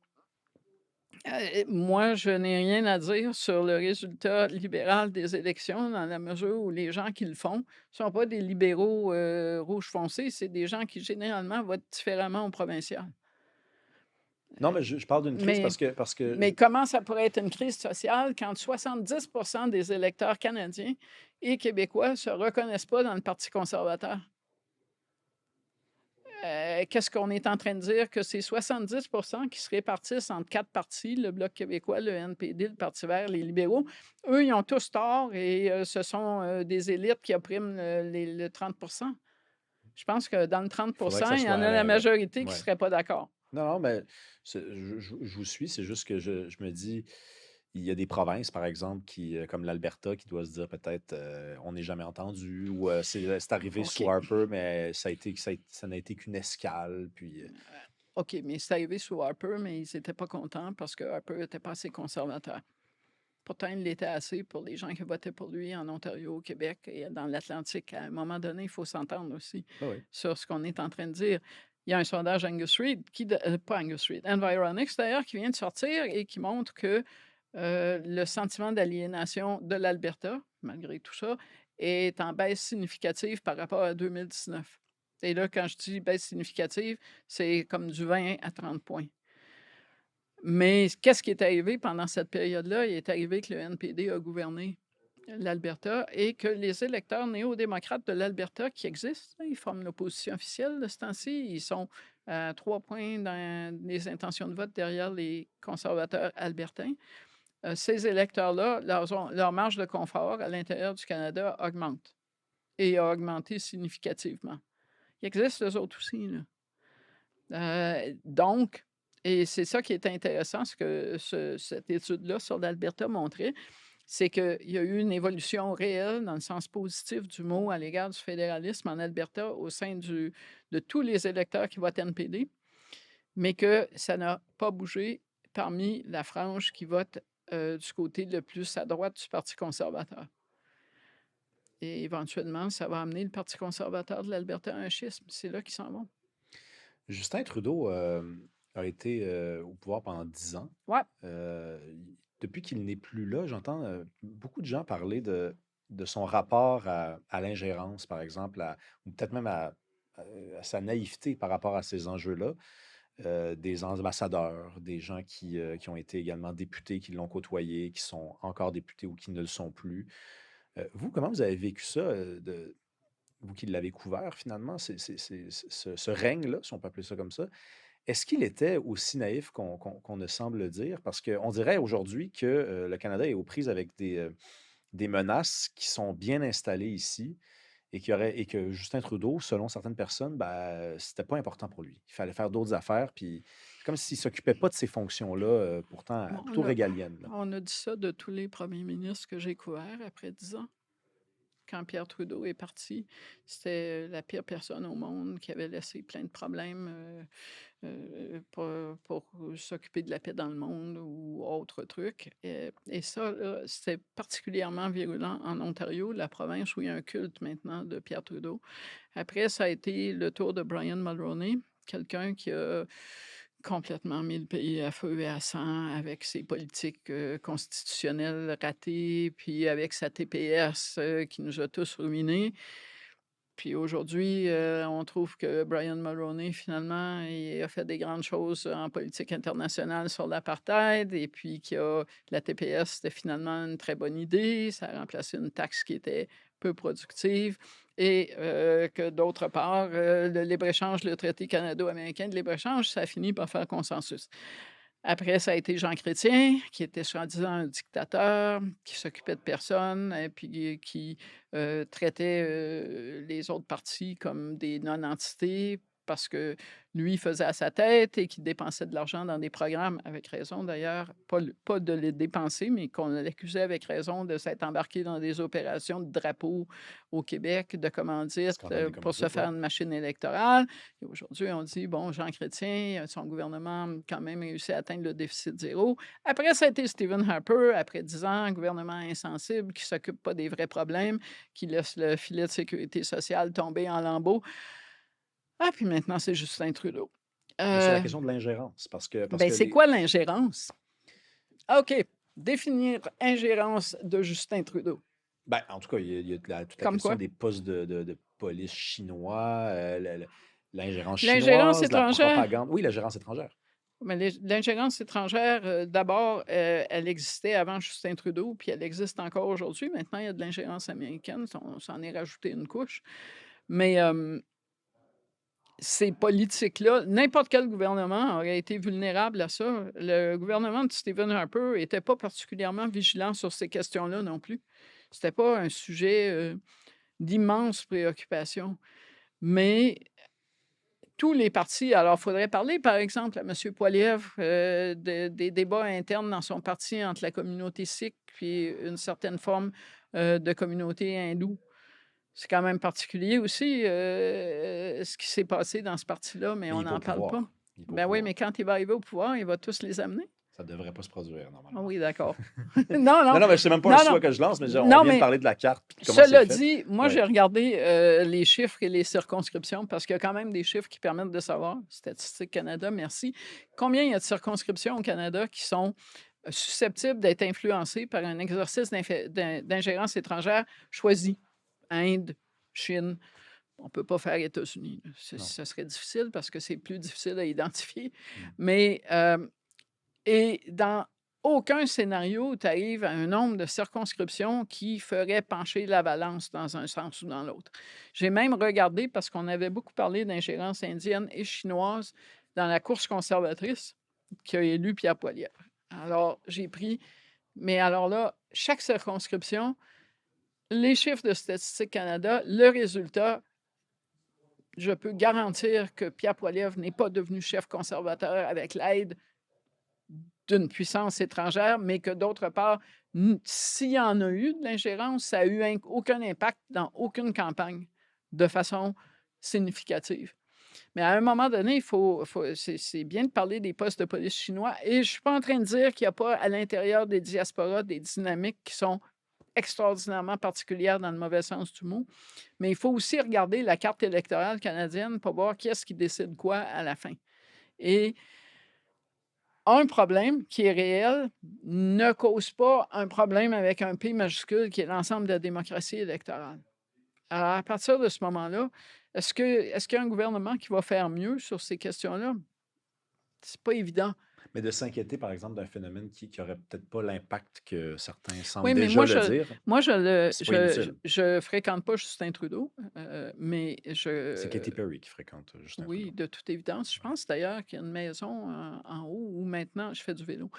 moi, je n'ai rien à dire sur le résultat libéral des élections dans la mesure où les gens qui le font ne sont pas des libéraux, rouge foncé, c'est des gens qui généralement votent différemment au provincial. Non, mais je parle d'une crise Mais parce que mais comment ça pourrait être une crise sociale quand 70 des électeurs canadiens et québécois ne se reconnaissent pas dans le Parti conservateur? Qu'est-ce qu'on est en train de dire? Que c'est 70 qui se répartissent entre 4 partis, le Bloc québécois, le NPD, le Parti vert, les libéraux. Eux, ils ont tous tort et ce sont, des élites qui oppriment le 30. Je pense que dans le 30, il faudrait que ça il y soit en à a la l'inverse. majorité qui ne Ouais. seraient pas d'accord. Non, non, mais je vous suis. C'est juste que je me dis, il y a des provinces, par exemple, comme l'Alberta, qui doit se dire peut-être on n'est jamais entendu, ou c'est arrivé sous OK. Harper, mais ça n'a été qu'une escale. Puis, OK, mais c'est arrivé sous Harper, mais ils n'étaient pas contents parce que Harper n'était pas assez conservateur. Pourtant, il l'était assez pour les gens qui votaient pour lui en Ontario, au Québec et dans l'Atlantique. À un moment donné, il faut s'entendre aussi ah oui. sur ce qu'on est en train de dire. Il y a un sondage Angus Reid, pas Angus Reid, Environics d'ailleurs, qui vient de sortir et qui montre que le sentiment d'aliénation de l'Alberta, malgré tout ça, est en baisse significative par rapport à 2019. Et là, quand je dis baisse significative, c'est comme du 20 à 30 points. Mais qu'est-ce qui est arrivé pendant cette période-là? Il est arrivé que le NPD a gouverné l'Alberta et que les électeurs néo-démocrates de l'Alberta qui existent, ils forment l'opposition officielle de ce temps-ci. Ils sont à 3 points dans les intentions de vote derrière les conservateurs albertains. Ces électeurs-là, leur marge de confort à l'intérieur du Canada augmente et a augmenté significativement. Il existe eux autres aussi, là. Donc, et c'est ça qui est intéressant, ce que cette étude-là sur l'Alberta montrait, c'est qu'il y a eu une évolution réelle dans le sens positif du mot à l'égard du fédéralisme en Alberta au sein de tous les électeurs qui votent NPD, mais que ça n'a pas bougé parmi la frange qui vote du côté le plus à droite du Parti conservateur. Et éventuellement, ça va amener le Parti conservateur de l'Alberta à un schisme. C'est là qu'ils s'en vont. Justin Trudeau a été au pouvoir pendant 10 ans. Ouais. Depuis qu'il n'est plus là, j'entends beaucoup de gens parler de son rapport à l'ingérence, par exemple, ou peut-être même à sa naïveté par rapport à ces enjeux-là. Des ambassadeurs, des gens qui ont été également députés, qui l'ont côtoyé, qui sont encore députés ou qui ne le sont plus. Vous, comment vous avez vécu ça, vous qui l'avez couvert finalement, ce règne-là, si on peut appeler ça comme ça? Est-ce qu'il était aussi naïf qu'on ne semble le dire? Parce qu'on dirait aujourd'hui que le Canada est aux prises avec des menaces qui sont bien installées ici et que Justin Trudeau, selon certaines personnes, ben, c'était pas important pour lui. Il fallait faire d'autres affaires, puis c'est comme s'il s'occupait pas de ces fonctions-là, pourtant Bon, plutôt régaliennes, là. on a dit ça de tous les premiers ministres que j'ai couverts après 10 ans. Quand Pierre Trudeau est parti, c'était la pire personne au monde qui avait laissé plein de problèmes pour s'occuper de la paix dans le monde ou autre truc. Et ça, là, c'était particulièrement virulent en Ontario, la province où il y a un culte maintenant de Pierre Trudeau. Après, ça a été le tour de Brian Mulroney, quelqu'un qui a complètement mis le pays à feu et à sang avec ses politiques constitutionnelles ratées, puis avec sa TPS qui nous a tous ruinés. Puis aujourd'hui, on trouve que Brian Mulroney, finalement, il a fait des grandes choses en politique internationale sur l'apartheid et puis la TPS, c'était finalement une très bonne idée. Ça a remplacé une taxe qui était peu productive et que d'autre part, le libre-échange, le traité canado-américain de libre-échange, ça a fini par faire consensus. Après, ça a été Jean Chrétien, qui était soi-disant un dictateur, qui s'occupait de personne et puis qui traitait les autres partis comme des non-entités parce que lui faisait à sa tête et qui dépensait de l'argent dans des programmes, avec raison d'ailleurs, pas de les dépenser, mais qu'on l'accusait avec raison de s'être embarqué dans des opérations de drapeaux au Québec, de commandites Scandale des pour se commandites, faire ouais. une machine électorale. Et aujourd'hui, on dit, bon, Jean Chrétien, son gouvernement a quand même réussi à atteindre le déficit zéro. Après, ça a été Stephen Harper, après 10 ans, un gouvernement insensible qui ne s'occupe pas des vrais problèmes, qui laisse le filet de sécurité sociale tomber en lambeaux. Ah, puis maintenant, c'est Justin Trudeau. Mais c'est la Euh, question de l'ingérence, parce ben, que c'est quoi l'ingérence? Ah, OK. Définir ingérence de Justin Trudeau. ben, en tout cas, il y a toute la Comme question quoi? des postes de police chinois, l'ingérence L'ingérence chinoise, la étrangère. propagande. Oui, l'ingérence étrangère. Mais l'ingérence étrangère, d'abord, elle existait avant Justin Trudeau, puis elle existe encore aujourd'hui. Maintenant, il y a de l'ingérence américaine, on s'en est rajouté une couche. Mais ces politiques-là, n'importe quel gouvernement aurait été vulnérable à ça. Le gouvernement de Stephen Harper n'était pas particulièrement vigilant sur ces questions-là non plus. C'était pas un sujet d'immense préoccupation. Mais tous les partis, alors il faudrait parler, par exemple, à M. Poilievre des débats internes dans son parti entre la communauté sikh puis une certaine forme de communauté hindoue. C'est quand même particulier aussi ce qui s'est passé dans ce parti-là, mais Mais on il est pas au n'en parle pas. pouvoir. Il est pas au Ben oui, pouvoir. mais quand il va arriver au pouvoir, il va tous les amener. Ça devrait pas se produire, Ah normalement. oui, d'accord. Non, non, Non, mais c'est même pas un non, souhait non. que je lance, mais on Non, vient de mais parler de la carte puis de comment c'est cela fait. dit, moi, Ouais. j'ai regardé les chiffres et les circonscriptions parce qu'il y a quand même des chiffres qui permettent de savoir. Statistique Canada, merci. Combien il y a de circonscriptions au Canada qui sont susceptibles d'être influencées par un exercice d'ingérence étrangère choisi? Inde, Chine. On ne peut pas faire États-Unis. Non. Ce serait difficile parce que c'est plus difficile à identifier. Mm. Mais, et dans aucun scénario, tu arrives à un nombre de circonscriptions qui ferait pencher la balance dans un sens ou dans l'autre. J'ai même regardé, parce qu'on avait beaucoup parlé d'ingérence indienne et chinoise dans la course conservatrice qui a élu Pierre Poilievre. Alors, j'ai pris, mais alors là, chaque circonscription, les chiffres de Statistique Canada, le résultat, je peux garantir que Pierre Poilievre n'est pas devenu chef conservateur avec l'aide d'une puissance étrangère, mais que d'autre part, s'il y en a eu de l'ingérence, ça n'a eu aucun impact dans aucune campagne de façon significative. Mais à un moment donné, c'est bien de parler des postes de police chinois et je ne suis pas en train de dire qu'il n'y a pas à l'intérieur des diasporas des dynamiques qui sont extraordinairement particulières dans le mauvais sens du mot. Mais il faut aussi regarder la carte électorale canadienne pour voir qui est-ce qui décide quoi à la fin. Et un problème qui est réel ne cause pas un problème avec un P majuscule qui est l'ensemble de la démocratie électorale. Alors, à partir de ce moment-là, est-ce qu'il y a un gouvernement qui va faire mieux sur ces questions-là? C'est pas évident. Mais de s'inquiéter, par exemple, d'un phénomène qui n'aurait peut-être pas l'impact que certains semblent Oui, mais déjà le dire, moi, c'est pas inutile. je fréquente pas Justin Trudeau, mais C'est Katy Perry qui fréquente Justin oui, Trudeau. de toute évidence. Je pense d'ailleurs qu'il y a une maison en haut où maintenant je fais du vélo,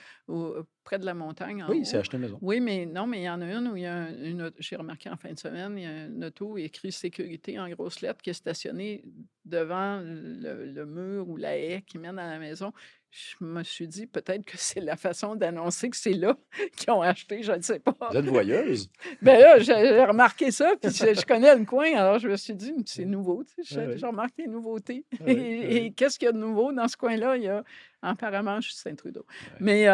près de la montagne en Oui, il s'est haut. acheté une maison. Oui, mais non, mais il y en a une où il y a j'ai remarqué en fin de semaine, il y a une auto écrit sécurité en grosses lettres qui est stationnée devant le mur ou la haie qui mène à la maison. Je me suis dit peut-être que c'est la façon d'annoncer que c'est là qu'ils ont acheté, je ne sais pas. Vous êtes voyeuse? Ben là, j'ai remarqué ça, puis je connais le coin, alors je me suis dit, c'est Ouais. nouveau, tu sais, Ah oui, je remarque les nouveautés. ah oui, ah Et oui. qu'est-ce qu'il y a de nouveau dans ce coin-là? Il y a apparemment Justin Trudeau. Ouais. Mais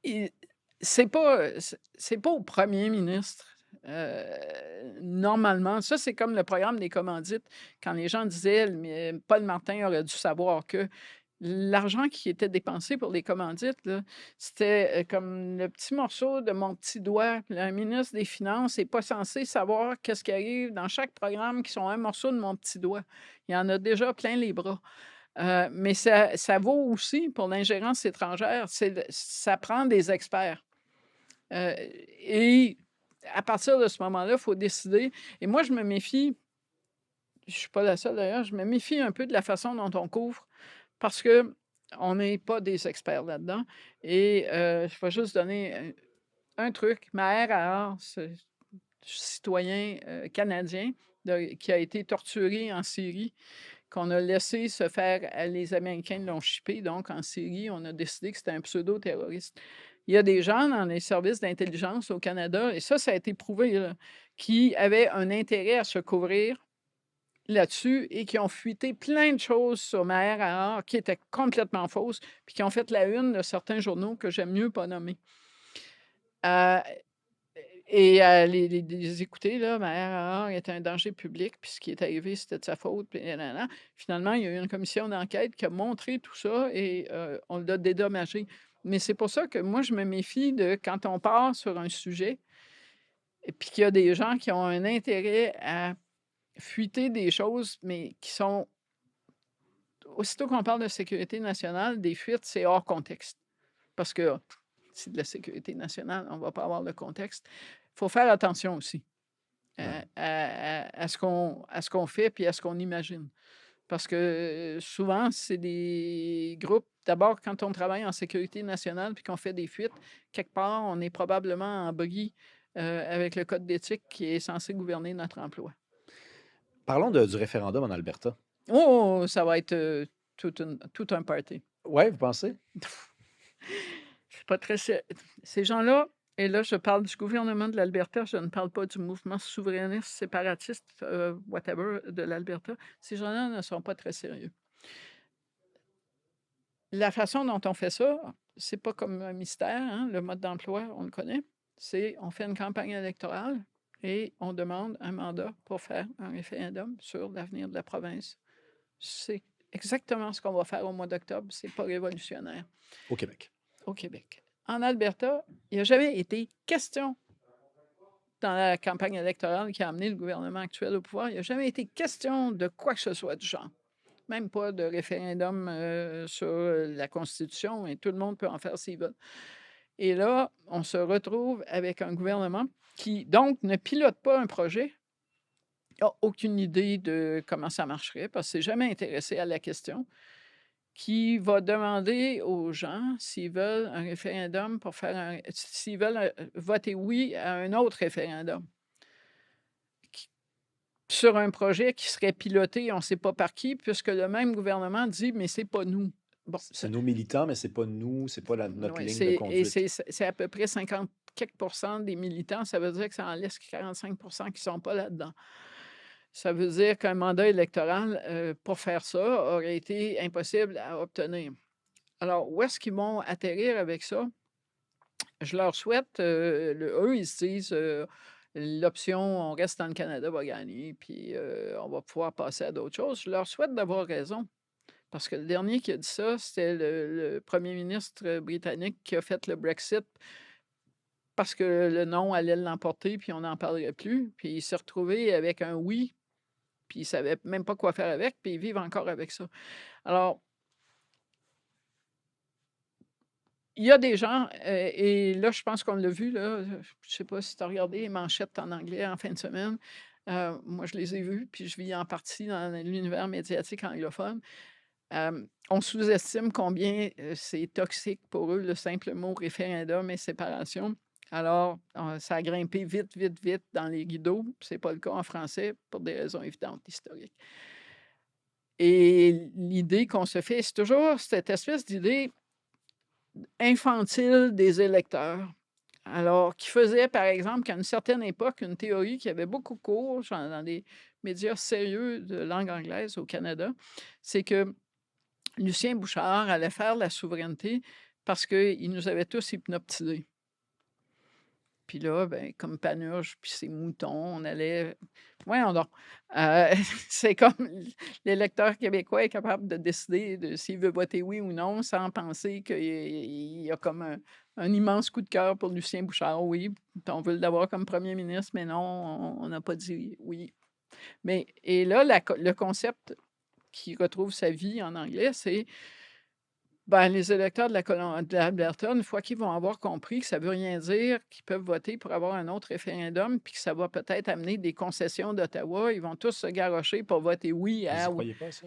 et c'est pas au premier ministre. Normalement, ça, c'est comme le programme des commandites. Quand les gens disaient, mais Paul Martin aurait dû savoir que l'argent qui était dépensé pour les commandites, là, c'était comme le petit morceau de mon petit doigt. Le ministre des Finances n'est pas censé savoir qu'est-ce qui arrive dans chaque programme qui sont un morceau de mon petit doigt. Il y en a déjà plein les bras. Mais ça vaut aussi pour l'ingérence étrangère. Ça prend des experts. Et à partir de ce moment-là, il faut décider. Et moi, je me méfie, je ne suis pas la seule d'ailleurs, je me méfie un peu de la façon dont on couvre parce que on n'est pas des experts là-dedans. Et je vais juste donner un truc. Maher Aar, citoyen canadien qui a été torturé en Syrie, qu'on a laissé se faire, les Américains l'ont chippé, donc en Syrie, on a décidé que c'était un pseudo-terroriste. Il y a des gens dans les services d'intelligence au Canada, et ça a été prouvé, là, qui avaient un intérêt à se couvrir là-dessus et qui ont fuité plein de choses sur Maher Aar qui étaient complètement fausses, puis qui ont fait la une de certains journaux que j'aime mieux pas nommer. Euh, et les écouter, là, Maher Aar était un danger public, puis ce qui est arrivé, c'était de sa faute, puis nanana. Finalement, il y a eu une commission d'enquête qui a montré tout ça et on l'a dédommagé. Mais c'est pour ça que moi, je me méfie de quand on part sur un sujet et puis qu'il y a des gens qui ont un intérêt à fuiter des choses, mais qui sont aussitôt qu'on parle de sécurité nationale, des fuites, c'est hors contexte. Parce que c'est de la sécurité nationale, on ne va pas avoir le contexte. Il faut faire attention aussi Ouais. à ce qu'on fait puis à ce qu'on imagine. Parce que souvent, c'est des groupes. D'abord, quand on travaille en sécurité nationale puis qu'on fait des fuites, quelque part, on est probablement en bris avec le code d'éthique qui est censé gouverner notre emploi. Parlons du référendum en Alberta. Oh, ça va être tout un party. Ouais, vous pensez? C'est pas très ces gens-là, et là, je parle du gouvernement de l'Alberta, je ne parle pas du mouvement souverainiste, séparatiste, whatever, de l'Alberta. Ces gens-là ne sont pas très sérieux. La façon dont on fait ça, c'est pas comme un mystère, hein, le mode d'emploi, on le connaît. C'est on fait une campagne électorale et on demande un mandat pour faire un référendum sur l'avenir de la province. C'est exactement ce qu'on va faire au mois d'octobre, c'est pas révolutionnaire. Au Québec. Au Québec. En Alberta, il n'a jamais été question dans la campagne électorale qui a amené le gouvernement actuel au pouvoir, il n'a jamais été question de quoi que ce soit du genre. Même pas de référendum sur la Constitution, et tout le monde peut en faire s'il veut. Et là, on se retrouve avec un gouvernement qui, donc, ne pilote pas un projet, n'a aucune idée de comment ça marcherait, parce qu'il ne s'est jamais intéressé à la question, qui va demander aux gens s'ils veulent un référendum pour faire s'ils veulent voter oui à un autre référendum sur un projet qui serait piloté, on ne sait pas par qui, puisque le même gouvernement dit, mais c'est pas nous. Bon, C'est nos militants, mais c'est pas nous, c'est pas notre ouais, ligne de et conduite. c'est à peu près 50 quelques % des militants. Ça veut dire que ça en laisse 45 % qui ne sont pas là-dedans. Ça veut dire qu'un mandat électoral pour faire ça aurait été impossible à obtenir. Alors, où est-ce qu'ils vont atterrir avec ça? Je leur souhaite, eux, ils se disent l'option on reste dans le Canada va gagner, puis on va pouvoir passer à d'autres choses. Je leur souhaite d'avoir raison. Parce que le dernier qui a dit ça, c'était le premier ministre britannique qui a fait le Brexit parce que le non allait l'emporter, puis on n'en parlerait plus. Puis il s'est retrouvé avec un oui, puis il ne savait même pas quoi faire avec, puis ils vivent encore avec ça. Alors, Il y a des gens, et là, je pense qu'on l'a vu, là, je ne sais pas si tu as regardé les manchettes en anglais en fin de semaine. Moi, je les ai vues, puis je vis en partie dans l'univers médiatique anglophone. On sous-estime combien, c'est toxique pour eux, le simple mot référendum et séparation. Alors, ça a grimpé vite, vite, vite dans les guidos. C'est pas le cas en français pour des raisons évidentes historiques. Et l'idée qu'on se fait, c'est toujours cette espèce d'idée infantile des électeurs. Alors, qui faisait, par exemple, qu'à une certaine époque, une théorie qui avait beaucoup cours dans des médias sérieux de langue anglaise au Canada, c'est que Lucien Bouchard allait faire la souveraineté parce qu'il nous avait tous hypnotisés. Puis là, ben, comme Panurge puis ses moutons, on allait voyons donc, c'est comme l'électeur québécois est capable de décider de s'il veut voter oui ou non sans penser qu'il y a comme un immense coup de cœur pour Lucien Bouchard. Oui, on veut l'avoir comme premier ministre, mais non, on n'a pas dit oui. Mais et là, le concept qui retrouve sa vie en anglais, c'est ben, les électeurs de l'Alberta, une fois qu'ils vont avoir compris que ça ne veut rien dire, qu'ils peuvent voter pour avoir un autre référendum, puis que ça va peut-être amener des concessions d'Ottawa, ils vont tous se garrocher pour voter oui Vous y à ou croyez pas, ça?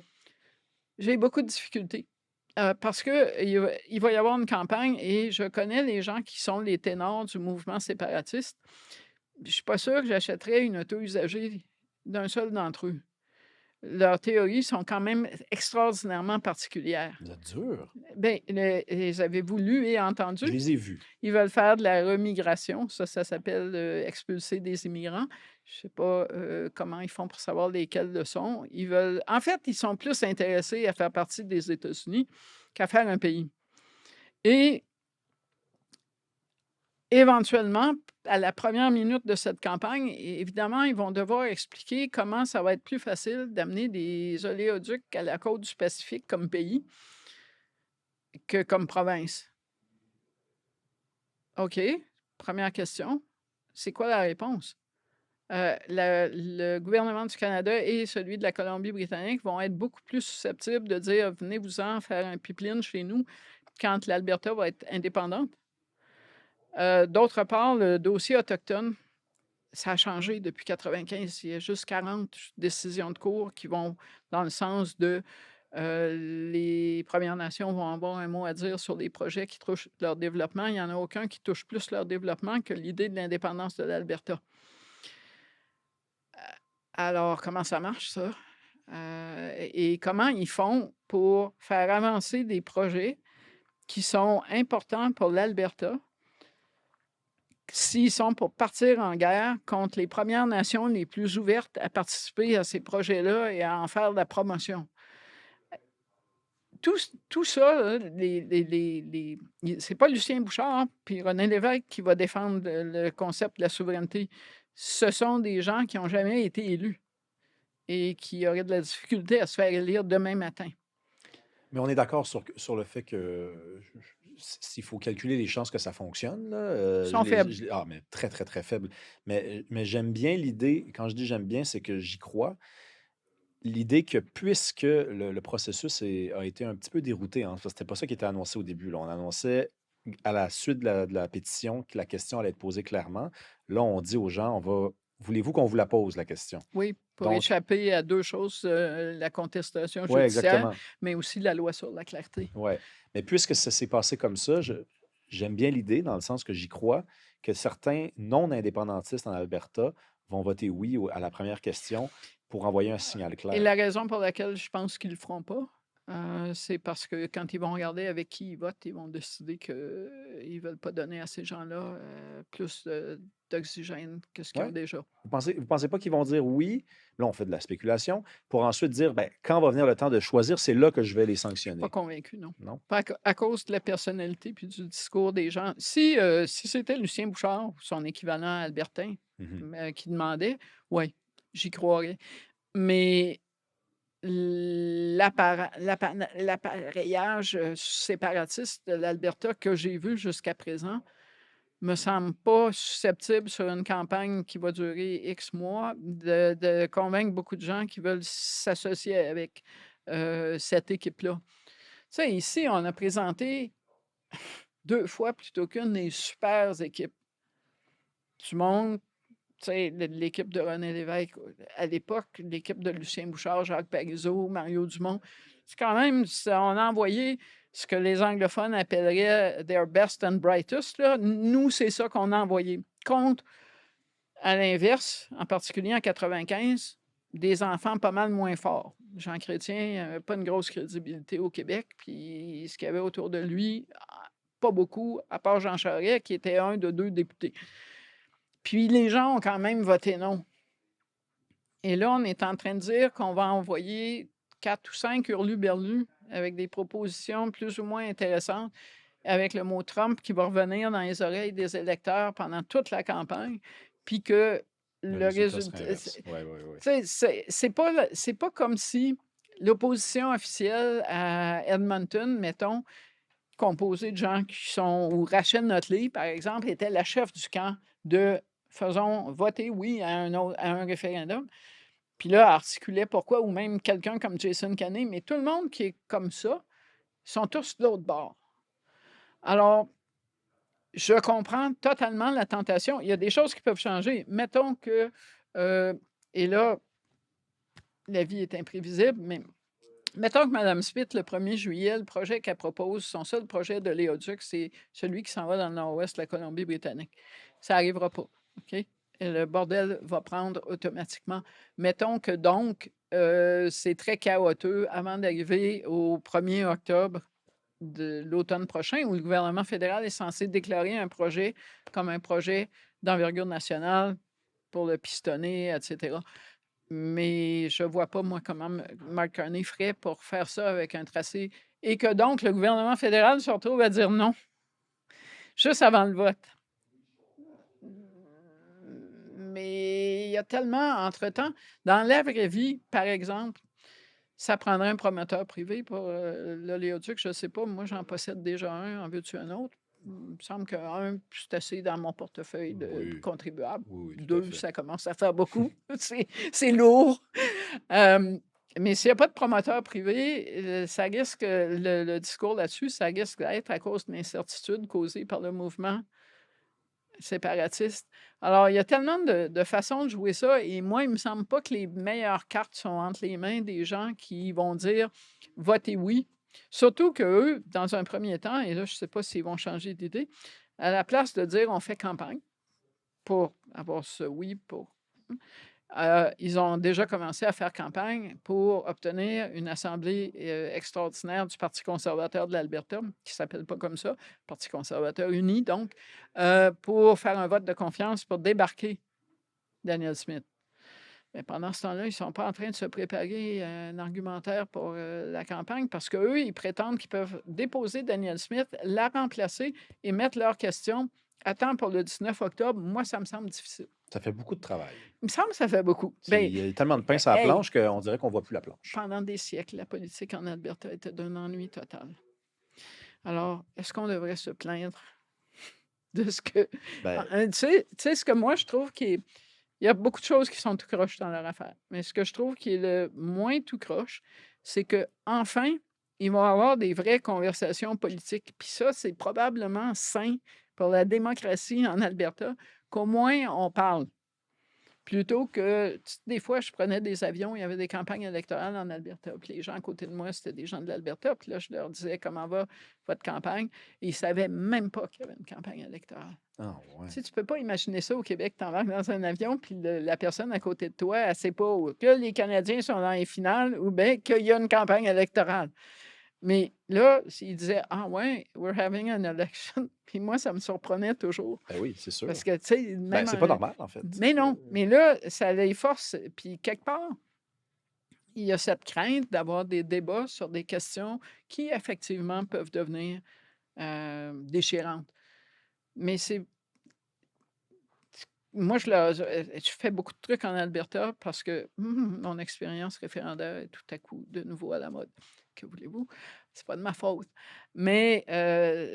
j'ai beaucoup de difficultés, parce qu'il va y avoir une campagne et je connais les gens qui sont les ténors du mouvement séparatiste. Je suis pas sûre que j'achèterais une auto usagée d'un seul d'entre eux. Leurs théories sont quand même extraordinairement particulières. Vous êtes dur. Bien, les avez-vous lus et Je entendus? les ai vus. Ils veulent faire de la remigration. Ça s'appelle, expulser des immigrants. Je ne sais pas, comment ils font pour savoir lesquels le sont. Ils veulent en fait, ils sont plus intéressés à faire partie des États-Unis qu'à faire un pays et éventuellement, à la première minute de cette campagne, évidemment, ils vont devoir expliquer comment ça va être plus facile d'amener des oléoducs à la côte du Pacifique comme pays que comme province. OK, première question. C'est quoi la réponse? Le gouvernement du Canada et celui de la Colombie-Britannique vont être beaucoup plus susceptibles de dire: «Venez-vous-en faire un pipeline chez nous» quand l'Alberta va être indépendante. D'autre part, le dossier autochtone, ça a changé depuis 95. Il y a juste 40 décisions de cour qui vont dans le sens de, les Premières Nations vont avoir un mot à dire sur les projets qui touchent leur développement. Il n'y en a aucun qui touche plus leur développement que l'idée de l'indépendance de l'Alberta. Alors, comment ça marche ça? Et comment ils font pour faire avancer des projets qui sont importants pour l'Alberta, s'ils sont pour partir en guerre contre les Premières Nations les plus ouvertes à participer à ces projets-là et à en faire de la promotion? Tout ça, là, c'est pas Lucien Bouchard puis René Lévesque qui va défendre le concept de la souveraineté. Ce sont des gens qui n'ont jamais été élus et qui auraient de la difficulté à se faire élire demain matin. Mais on est d'accord sur le fait que s'il faut calculer les chances que ça fonctionne, là, Ils sont faibles. mais très, très, très faible. Mais j'aime bien l'idée, quand je dis j'aime bien, c'est que j'y crois. L'idée que puisque le processus a été un petit peu dérouté, hein, parce que c'était pas ça qui était annoncé au début, là. On annonçait à la suite de la pétition que la question allait être posée clairement. Là, on dit aux gens, voulez-vous qu'on vous la pose, la question? Oui, pour Donc, échapper à 2 choses, la contestation ouais, judiciaire, exactement. mais aussi la loi sur la clarté. Ouais. Mais puisque ça s'est passé comme ça, j'aime bien l'idée, dans le sens que j'y crois, que certains non-indépendantistes en Alberta vont voter oui à la première question pour envoyer un signal Et clair. la raison pour laquelle je pense qu'ils le feront pas, c'est parce que quand ils vont regarder avec qui ils votent, ils vont décider qu'ils veulent pas donner à ces gens-là, plus d'oxygène que ce qu'ils ont Ouais. déjà. Vous pensez pas qu'ils vont dire oui, là on fait de la spéculation, pour ensuite dire, ben, quand va venir le temps de choisir, c'est là que je vais les Je suis pas sanctionner. convaincue, non. Non? Pas à cause de la personnalité puis du discours des gens. Si c'était Lucien Bouchard ou son équivalent albertain, Mhm. qui demandait, oui, j'y croirais. Mais l'appareillage, séparatiste de l'Alberta que j'ai vu jusqu'à présent me semble pas susceptible sur une campagne qui va durer X mois de convaincre beaucoup de gens qui veulent s'associer avec, cette équipe-là. Tu sais, ici, on a présenté 2 fois plutôt qu'une des super équipes du monde. Tu sais, l'équipe de René Lévesque, à l'époque, l'équipe de Lucien Bouchard, Jacques Parizeau, Mario Dumont, c'est quand même, on a envoyé ce que les anglophones appelleraient their best and brightest. Là. Nous, c'est ça qu'on a envoyé. Contre, à l'inverse, en particulier en 95, des enfants pas mal moins forts. Jean Chrétien n'avait pas une grosse crédibilité au Québec, puis ce qu'il y avait autour de lui, pas beaucoup, à part Jean Charest, qui était un de 2 députés. Puis les gens ont quand même voté non. Et là, on est en train de dire qu'on va envoyer 4 ou 5 hurluberlus avec des propositions plus ou moins intéressantes, avec le mot Trump qui va revenir dans les oreilles des électeurs pendant toute la campagne, puis que le résultat... C'est pas comme si l'opposition officielle à Edmonton, mettons, composée de gens qui sont... ou Rachel Notley, par exemple, était la chef du camp de faisons voter oui à un référendum. Puis là, articulait pourquoi, ou même quelqu'un comme Jason Kenney, mais tout le monde qui est comme ça, sont tous de l'autre bord. Alors, je comprends totalement la tentation. Il y a des choses qui peuvent changer. Mettons que, et là, la vie est imprévisible, mais mettons que Mme Smith, le 1er juillet, le projet qu'elle propose, son seul projet de léoduc, c'est celui qui s'en va dans le nord-ouest de la Colombie-Britannique. Ça n'arrivera pas, OK? Et le bordel va prendre automatiquement. Mettons que donc, c'est très chaotique avant d'arriver au 1er octobre de l'automne prochain, où le gouvernement fédéral est censé déclarer un projet comme un projet d'envergure nationale pour le pistonner, etc. Mais je ne vois pas, moi, comment Mark Carney ferait pour faire ça avec un tracé et que donc le gouvernement fédéral se retrouve à dire non, juste avant le vote. Mais il y a tellement, entre-temps, dans la vraie vie, par exemple, ça prendrait un promoteur privé pour l'oléoduc, je ne sais pas. Moi, j'en possède déjà un, en veux-tu un autre? Il me semble qu'un, c'est assez dans mon portefeuille de contribuable. Oui, tout à 2, fait. ça commence à faire beaucoup. C'est lourd. Mais s'il n'y a pas de promoteur privé, ça risque, le discours là-dessus, ça risque d'être à cause de l'incertitude causée par le mouvement séparatiste. Alors, il y a tellement de façons de jouer ça, et moi, il ne me semble pas que les meilleures cartes sont entre les mains des gens qui vont dire « votez oui ». Surtout qu'eux, dans un premier temps, et là, je ne sais pas s'ils vont changer d'idée, à la place de dire « on fait campagne » pour avoir ce oui pour... ils ont déjà commencé à faire campagne pour obtenir une assemblée extraordinaire du Parti conservateur de l'Alberta, qui ne s'appelle pas comme ça, Parti conservateur uni, donc, pour faire un vote de confiance pour débarquer Danielle Smith. Mais pendant ce temps-là, ils ne sont pas en train de se préparer un argumentaire pour la campagne parce qu'eux, ils prétendent qu'ils peuvent déposer Danielle Smith, la remplacer et mettre leurs questions à temps pour le 19 octobre. Moi, ça me semble difficile. Ça fait beaucoup de travail. Il me semble que ça fait beaucoup. Il y a tellement de pain sur la planche qu'on dirait qu'on ne voit plus la planche. Pendant des siècles, la politique en Alberta était d'un ennui total. Alors, est-ce qu'on devrait se plaindre de ce que... tu sais, ce que moi, je trouve qu'il y a beaucoup de choses qui sont tout croche dans leur affaire. Mais ce que je trouve qui est le moins tout croche, c'est qu'enfin, ils vont avoir des vraies conversations politiques. Puis ça, c'est probablement sain pour la démocratie en Alberta, qu'au moins on parle. Plutôt que, des fois, je prenais des avions, il y avait des campagnes électorales en Alberta. Puis les gens à côté de moi, c'était des gens de l'Alberta. Puis là, je leur disais comment va votre campagne. Et ils ne savaient même pas qu'il y avait une campagne électorale. Ah, ouais. Tu ne peux pas imaginer ça au Québec. Tu embarques dans un avion, puis la personne à côté de toi, elle ne sait pas que les Canadiens sont dans les finales ou bien qu'il y a une campagne électorale. Mais là, s'ils disaient « Ah ouais, we're having an election », puis moi, ça me surprenait toujours. Ben oui, c'est sûr. Parce que, tu sais... c'est pas normal, en fait. Mais non. Mais là, ça les force. Puis quelque part, il y a cette crainte d'avoir des débats sur des questions qui, effectivement, peuvent devenir déchirantes. Mais c'est... Moi, je fais beaucoup de trucs en Alberta parce que mon expérience référendaire est tout à coup de nouveau à la mode. Que voulez-vous? C'est pas de ma faute. Mais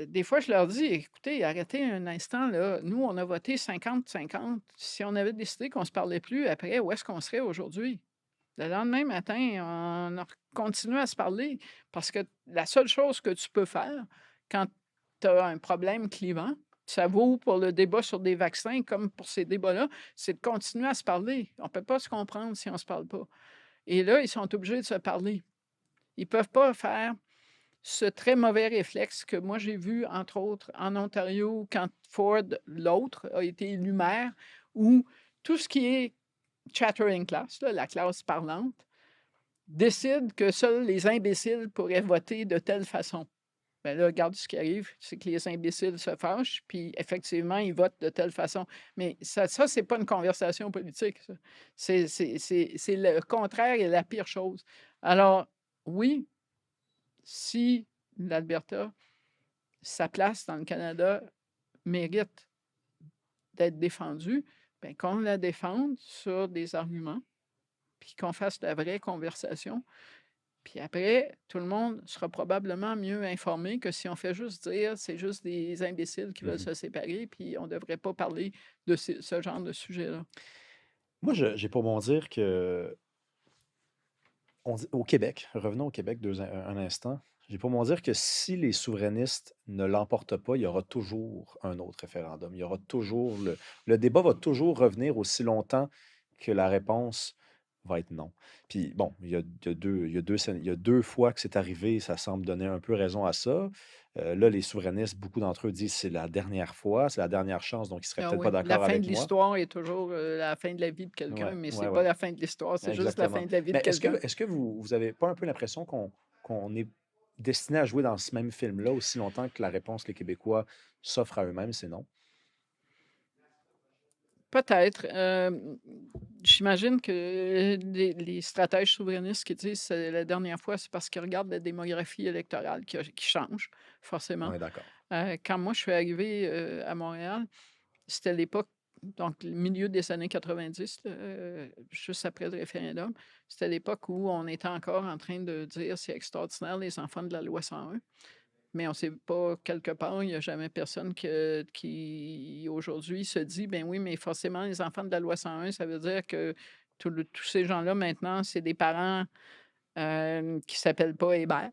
des fois, je leur dis, écoutez, arrêtez un instant, là. Nous, on a voté 50-50. Si on avait décidé qu'on ne se parlait plus après, où est-ce qu'on serait aujourd'hui? Le lendemain matin, on a continué à se parler parce que la seule chose que tu peux faire quand tu as un problème clivant. Ça vaut pour le débat sur des vaccins comme pour ces débats-là, c'est de continuer à se parler. On ne peut pas se comprendre si on ne se parle pas. Et là, ils sont obligés de se parler. Ils ne peuvent pas faire ce très mauvais réflexe que moi j'ai vu, entre autres, en Ontario, quand Ford, l'autre, a été élu maire, où tout ce qui est chattering class, là, la classe parlante, décide que seuls les imbéciles pourraient voter de telle façon. Bien là, regarde ce qui arrive, c'est que les imbéciles se fâchent, puis effectivement, ils votent de telle façon. Mais ça c'est pas une conversation politique, ça. C'est le contraire et la pire chose. Alors, oui, si l'Alberta, sa place dans le Canada mérite d'être défendue, bien, qu'on la défende sur des arguments, puis qu'on fasse la vraie conversation. Puis après, tout le monde sera probablement mieux informé que si on fait juste dire c'est juste des imbéciles qui veulent Mhm. se séparer, puis on ne devrait pas parler de ce genre de sujet-là. Moi, j'ai pour mon dire que au Québec, revenons au Québec un instant, j'ai pour mon dire que si les souverainistes ne l'emportent pas, il y aura toujours un autre référendum. Il y aura toujours le débat va toujours revenir aussi longtemps que la réponse va être non. Puis bon, il y a deux fois que c'est arrivé, ça semble donner un peu raison à ça. Là, les souverainistes, beaucoup d'entre eux disent que c'est la dernière fois, c'est la dernière chance, donc ils ne seraient Ah peut-être pas oui, la d'accord fin avec de moi. l'histoire est toujours la fin de la vie de quelqu'un, Ouais, mais c'est ouais, pas ouais. la fin de l'histoire, c'est juste la fin Exactement. de la vie de Mais quelqu'un. est-ce que vous avez pas un peu l'impression qu'on est destiné à jouer dans ce même film-là aussi longtemps que la réponse que les Québécois s'offrent à eux-mêmes, c'est non? Peut-être. J'imagine que les stratèges souverainistes qui disent c'est la dernière fois, c'est parce qu'ils regardent la démographie électorale qui change, forcément. On est d'accord. Quand moi, je suis arrivée à Montréal, c'était l'époque, donc le milieu des années 90, là, juste après le référendum. C'était l'époque où on était encore en train de dire c'est extraordinaire les enfants de la loi 101. Mais on ne sait pas, quelque part, il n'y a jamais personne qui aujourd'hui se dit ben oui, mais forcément, les enfants de la loi 101, ça veut dire que tous ces gens-là, maintenant, c'est des parents qui ne s'appellent pas Hébert. Ou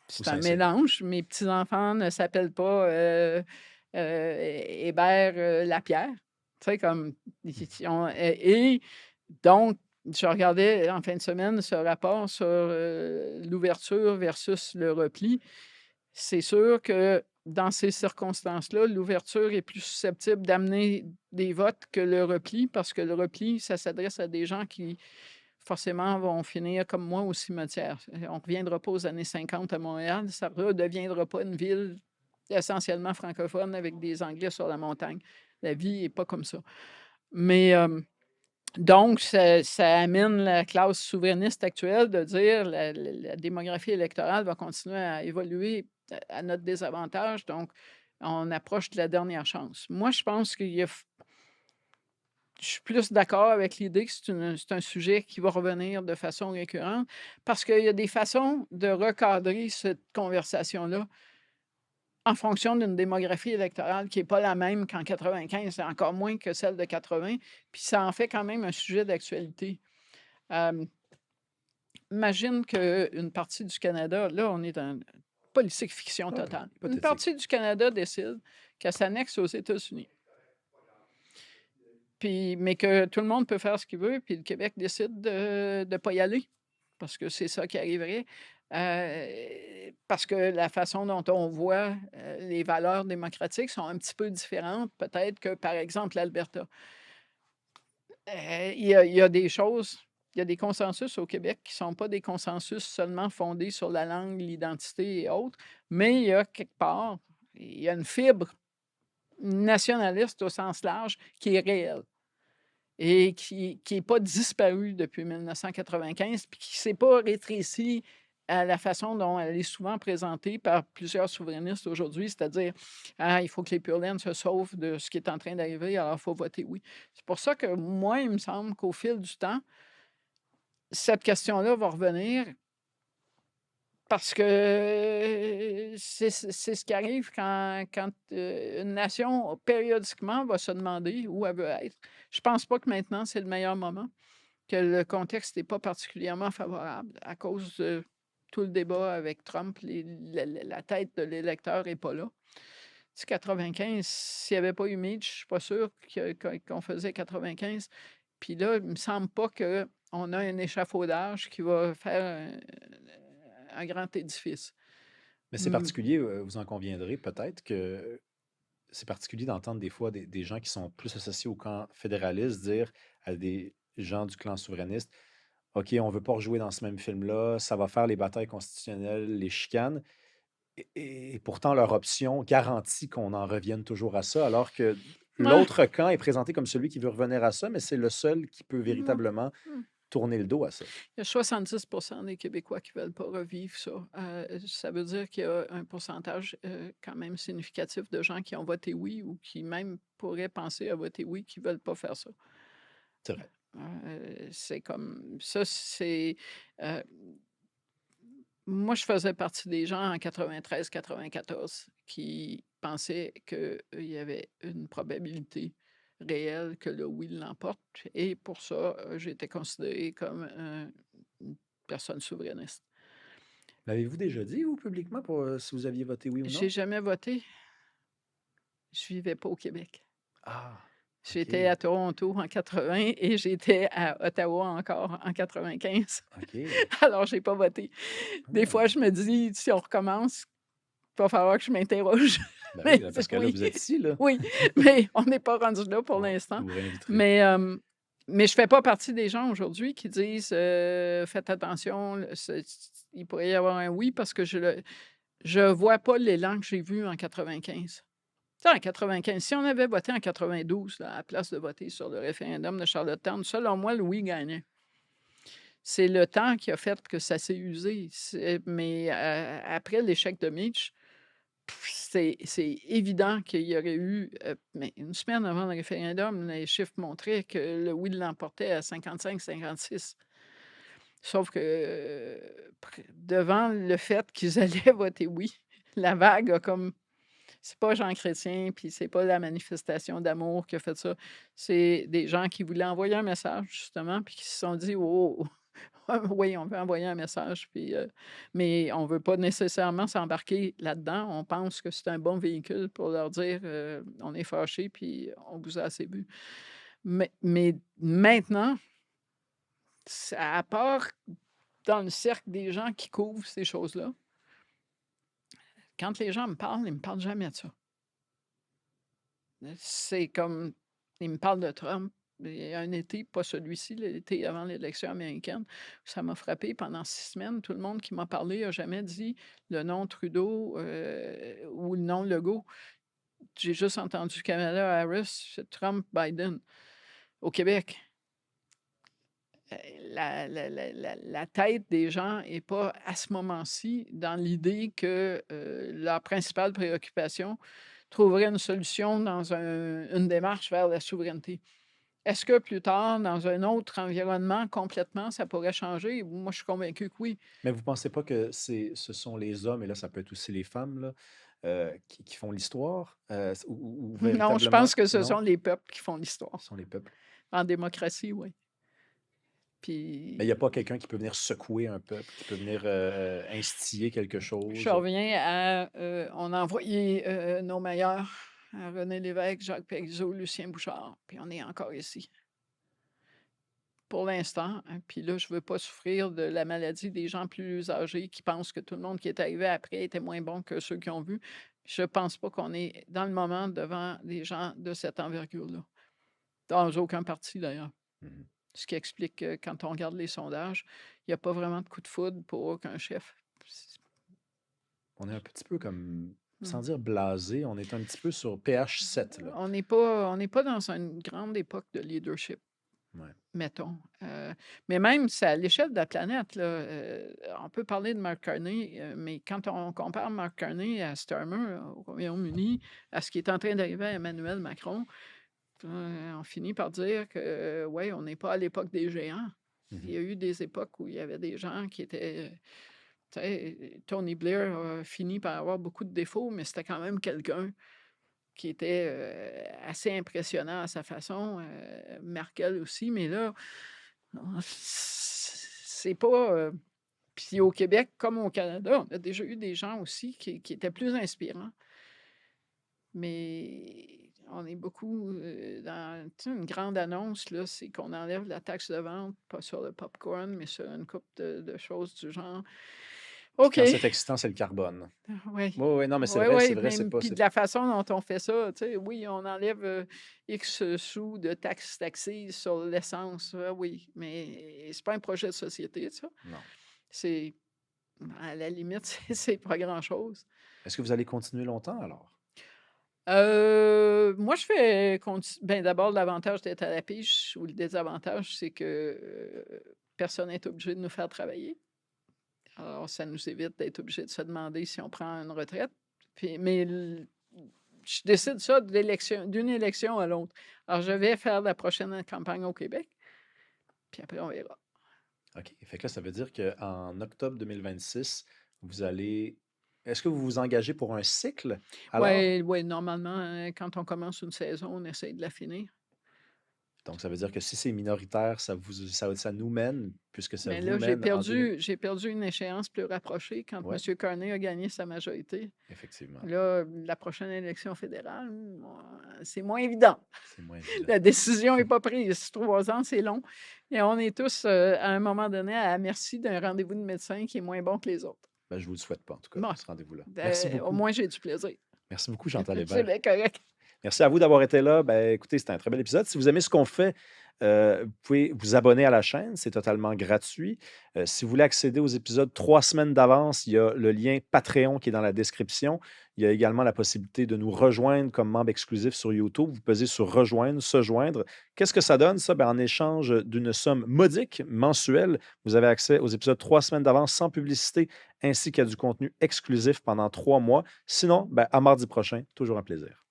C'est un Saint-Cyr. mélange. Mes petits-enfants ne s'appellent pas Hébert Lapierre. Tu sais, comme. Et donc, je regardais en fin de semaine ce rapport sur l'ouverture versus le repli. C'est sûr que dans ces circonstances-là, l'ouverture est plus susceptible d'amener des votes que le repli, parce que le repli, ça s'adresse à des gens qui, forcément, vont finir comme moi au cimetière. On ne reviendra pas aux années 50 à Montréal. Ça ne redeviendra pas une ville essentiellement francophone avec des Anglais sur la montagne. La vie n'est pas comme ça. Mais donc, ça amène la classe souverainiste actuelle de dire la démographie électorale va continuer à évoluer à notre désavantage. Donc, on approche de la dernière chance. Moi, je pense qu'il y a. Je suis plus d'accord avec l'idée que c'est un sujet qui va revenir de façon récurrente parce qu'il y a des façons de recadrer cette conversation-là en fonction d'une démographie électorale qui n'est pas la même qu'en 95, et encore moins que celle de 80, puis ça en fait quand même un sujet d'actualité. Euh, Imagine qu'une partie du Canada, là, on est dans une politique fiction Ah, totale. Une hypothétique. partie du Canada décide qu'elle s'annexe aux États-Unis. Puis, mais que tout le monde peut faire ce qu'il veut, puis le Québec décide de ne pas y aller, parce que c'est ça qui arriverait. Parce que la façon dont on voit les valeurs démocratiques sont un petit peu différentes, peut-être que, par exemple, l'Alberta. Il y a des choses, il y a des consensus au Québec qui ne sont pas des consensus seulement fondés sur la langue, l'identité et autres, mais il y a quelque part, il y a une fibre nationaliste au sens large qui est réelle et qui n'est pas disparue depuis 1995 puis qui ne s'est pas rétrécie à la façon dont elle est souvent présentée par plusieurs souverainistes aujourd'hui, c'est-à-dire ah, il faut que les Purlaines se sauvent de ce qui est en train d'arriver, alors il faut voter oui. C'est pour ça que moi, il me semble qu'au fil du temps, cette question-là va revenir parce que c'est ce qui arrive quand une nation, périodiquement, va se demander où elle veut être. Je pense pas que maintenant, c'est le meilleur moment, que le contexte n'est pas particulièrement favorable à cause de tout le débat avec Trump, la tête de l'électeur n'est pas là. Tu sais, 95, s'il n'y avait pas eu Mitch, je ne suis pas sûr qu'on faisait 95. Puis là, il ne me semble pas qu'on a un échafaudage qui va faire un grand édifice. Mais c'est Hmm. particulier, vous en conviendrez peut-être que c'est particulier d'entendre des fois des gens qui sont plus associés au camp fédéraliste dire à des gens du clan souverainiste, OK, on ne veut pas rejouer dans ce même film-là, ça va faire les batailles constitutionnelles, les chicanes. Et pourtant, leur option garantit qu'on en revienne toujours à ça, alors que Ouais. l'autre camp est présenté comme celui qui veut revenir à ça, mais c'est le seul qui peut Ouais. véritablement tourner le dos à ça. Il y a 70 des Québécois qui ne veulent pas revivre ça. Ça veut dire qu'il y a un pourcentage quand même significatif de gens qui ont voté oui ou qui même pourraient penser à voter oui qui ne veulent pas faire ça. C'est vrai. C'est comme ça, c'est. Moi, je faisais partie des gens en 93-94 qui pensaient qu'il y avait une probabilité réelle que le oui l'emporte. Et pour ça, j'ai été considérée comme une personne souverainiste. L'avez-vous déjà dit, vous, publiquement, si vous aviez voté oui ou J'ai non? jamais voté. Je vivais pas au Québec. Ah, J'étais à Toronto en 80 et j'étais à Ottawa encore en 95. OK. Alors, j'ai pas voté. Des Ah. fois, je me dis, si on recommence, il va falloir que je m'interroge. Ben Mais oui, parce que là, oui, vous êtes ici, là. oui, mais on n'est pas rendu là pour On l'instant. vous réinviterez. Mais je fais pas partie des gens aujourd'hui qui disent faites attention, il pourrait y avoir un oui parce que je vois pas l'élan que j'ai vu en 95. Tu sais, en 95, si on avait voté en 92, là, à la place de voter sur le référendum de Charlottetown, selon moi, le oui gagnait. C'est le temps qui a fait que ça s'est usé. Mais après l'échec de Mitch, c'est évident qu'il y aurait eu, mais une semaine avant le référendum, les chiffres montraient que le oui l'emportait à 55-56. Sauf que devant le fait qu'ils allaient voter oui, la vague a comme. C'est pas Jean Chrétien, puis c'est pas la manifestation d'amour qui a fait ça. C'est des gens qui voulaient envoyer un message, justement, puis qui se sont dit oh, oui, on veut envoyer un message, puis, mais on veut pas nécessairement s'embarquer là-dedans. On pense que c'est un bon véhicule pour leur dire on est fâchés, puis on vous a assez vu. Mais maintenant, à part dans le cercle des gens qui couvrent ces choses-là, quand les gens me parlent, ils me parlent jamais de ça. C'est comme, ils me parlent de Trump. Il y a un été, pas celui-ci, l'été avant l'élection américaine, ça m'a frappé pendant 6 semaines. Tout le monde qui m'a parlé n'a jamais dit le nom Trudeau ou le nom Legault. J'ai juste entendu Kamala Harris, Trump, Biden. Au Québec, la tête des gens n'est pas à ce moment-ci dans l'idée que leur principale préoccupation trouverait une solution dans une démarche vers la souveraineté. Est-ce que plus tard, dans un autre environnement complètement, ça pourrait changer? Moi, je suis convaincue que oui. Mais vous ne pensez pas que ce sont les hommes, et là, ça peut être aussi les femmes, là, qui font l'histoire? Ou Non, je véritablement, pense que ce non? sont les peuples qui font l'histoire. Ce sont les peuples. En démocratie, oui. Mais il Puis, n'y a pas quelqu'un qui peut venir secouer un peuple, qui peut venir instiller quelque je chose. reviens à... on a envoyé nos meilleurs à René Lévesque, Jacques Parizeau, Lucien Bouchard, puis on est encore ici. Pour l'instant, hein, puis là, je ne veux pas souffrir de la maladie des gens plus âgés qui pensent que tout le monde qui est arrivé après était moins bon que ceux qui ont vu. Je ne pense pas qu'on est dans le moment devant des gens de cette envergure-là. Dans aucun parti, d'ailleurs. Mhm. Ce qui explique que quand on regarde les sondages, il n'y a pas vraiment de coup de foudre pour aucun chef. On est un petit peu comme, sans Mm. dire blasé, on est un petit peu sur PH7, là. On n'est pas dans une grande époque de leadership. Ouais. Mettons. Mais même, c'est à l'échelle de la planète. Là, on peut parler de Mark Carney, mais quand on compare Mark Carney à Starmer au Royaume-Uni, à ce qui est en train d'arriver à Emmanuel Macron, on finit par dire que, oui, on n'est pas à l'époque des géants. Il y a eu des époques où il y avait des gens qui étaient. Tu sais, Tony Blair a fini par avoir beaucoup de défauts, mais c'était quand même quelqu'un qui était assez impressionnant à sa façon. Merkel aussi, mais là, c'est pas. Puis au Québec, comme au Canada, on a déjà eu des gens aussi qui étaient plus inspirants. Mais on est beaucoup dans tu sais, une grande annonce, là, c'est qu'on enlève la taxe de vente, pas sur le popcorn, mais sur une couple de choses du genre. Puis OK. quand c'est excitant, c'est le carbone. Oui. Oui, oui, non, mais Oui, c'est oui, vrai, c'est même pas. puis de la façon dont on fait ça, tu sais, oui, on enlève X sous de taxes taxées sur l'essence, oui, mais c'est pas un projet de société, ça. Non. C'est, à la limite, c'est pas grand-chose. Est-ce que vous allez continuer longtemps alors? Moi, je fais ben, d'abord, l'avantage d'être à la pige ou le désavantage, c'est que personne n'est obligé de nous faire travailler. Alors, ça nous évite d'être obligé de se demander si on prend une retraite. Mais je décide ça d'une élection à l'autre. Alors, je vais faire la prochaine campagne au Québec, puis après, on verra. OK. Fait que là, ça veut dire qu'en octobre 2026, vous allez. Est-ce que vous vous engagez pour un cycle alors? Oui, ouais, normalement, quand on commence une saison, on essaie de la finir. Donc, ça veut dire que si c'est minoritaire, ça nous mène, puisque ça Mais vous là, j'ai mène en 2000. perdu une échéance plus rapprochée quand Oui, M. Carney a gagné sa majorité. effectivement. Là, la prochaine élection fédérale, c'est moins évident. C'est moins évident. La décision n'est pas prise. 3 ans, c'est long. Et on est tous, à un moment donné, à la merci d'un rendez-vous de médecin qui est moins bon que les autres. Ben, je ne vous le souhaite pas, en tout cas, Bon, ce rendez-vous-là. Merci au beaucoup. moins, j'ai du plaisir. Merci beaucoup, Chantal C'est Hébert. bien correct. Merci à vous d'avoir été là. Ben, écoutez, c'était un très bel épisode. Si vous aimez ce qu'on fait, vous pouvez vous abonner à la chaîne. C'est totalement gratuit. Si vous voulez accéder aux épisodes 3 semaines d'avance, il y a le lien Patreon qui est dans la description. Il y a également la possibilité de nous rejoindre comme membre exclusif sur YouTube. Vous pesez sur Rejoindre, se joindre. Qu'est-ce que ça donne, ça? Ben, en échange d'une somme modique mensuelle, vous avez accès aux épisodes 3 semaines d'avance sans publicité, ainsi qu'à du contenu exclusif pendant 3 mois. Sinon, ben, à mardi prochain, toujours un plaisir.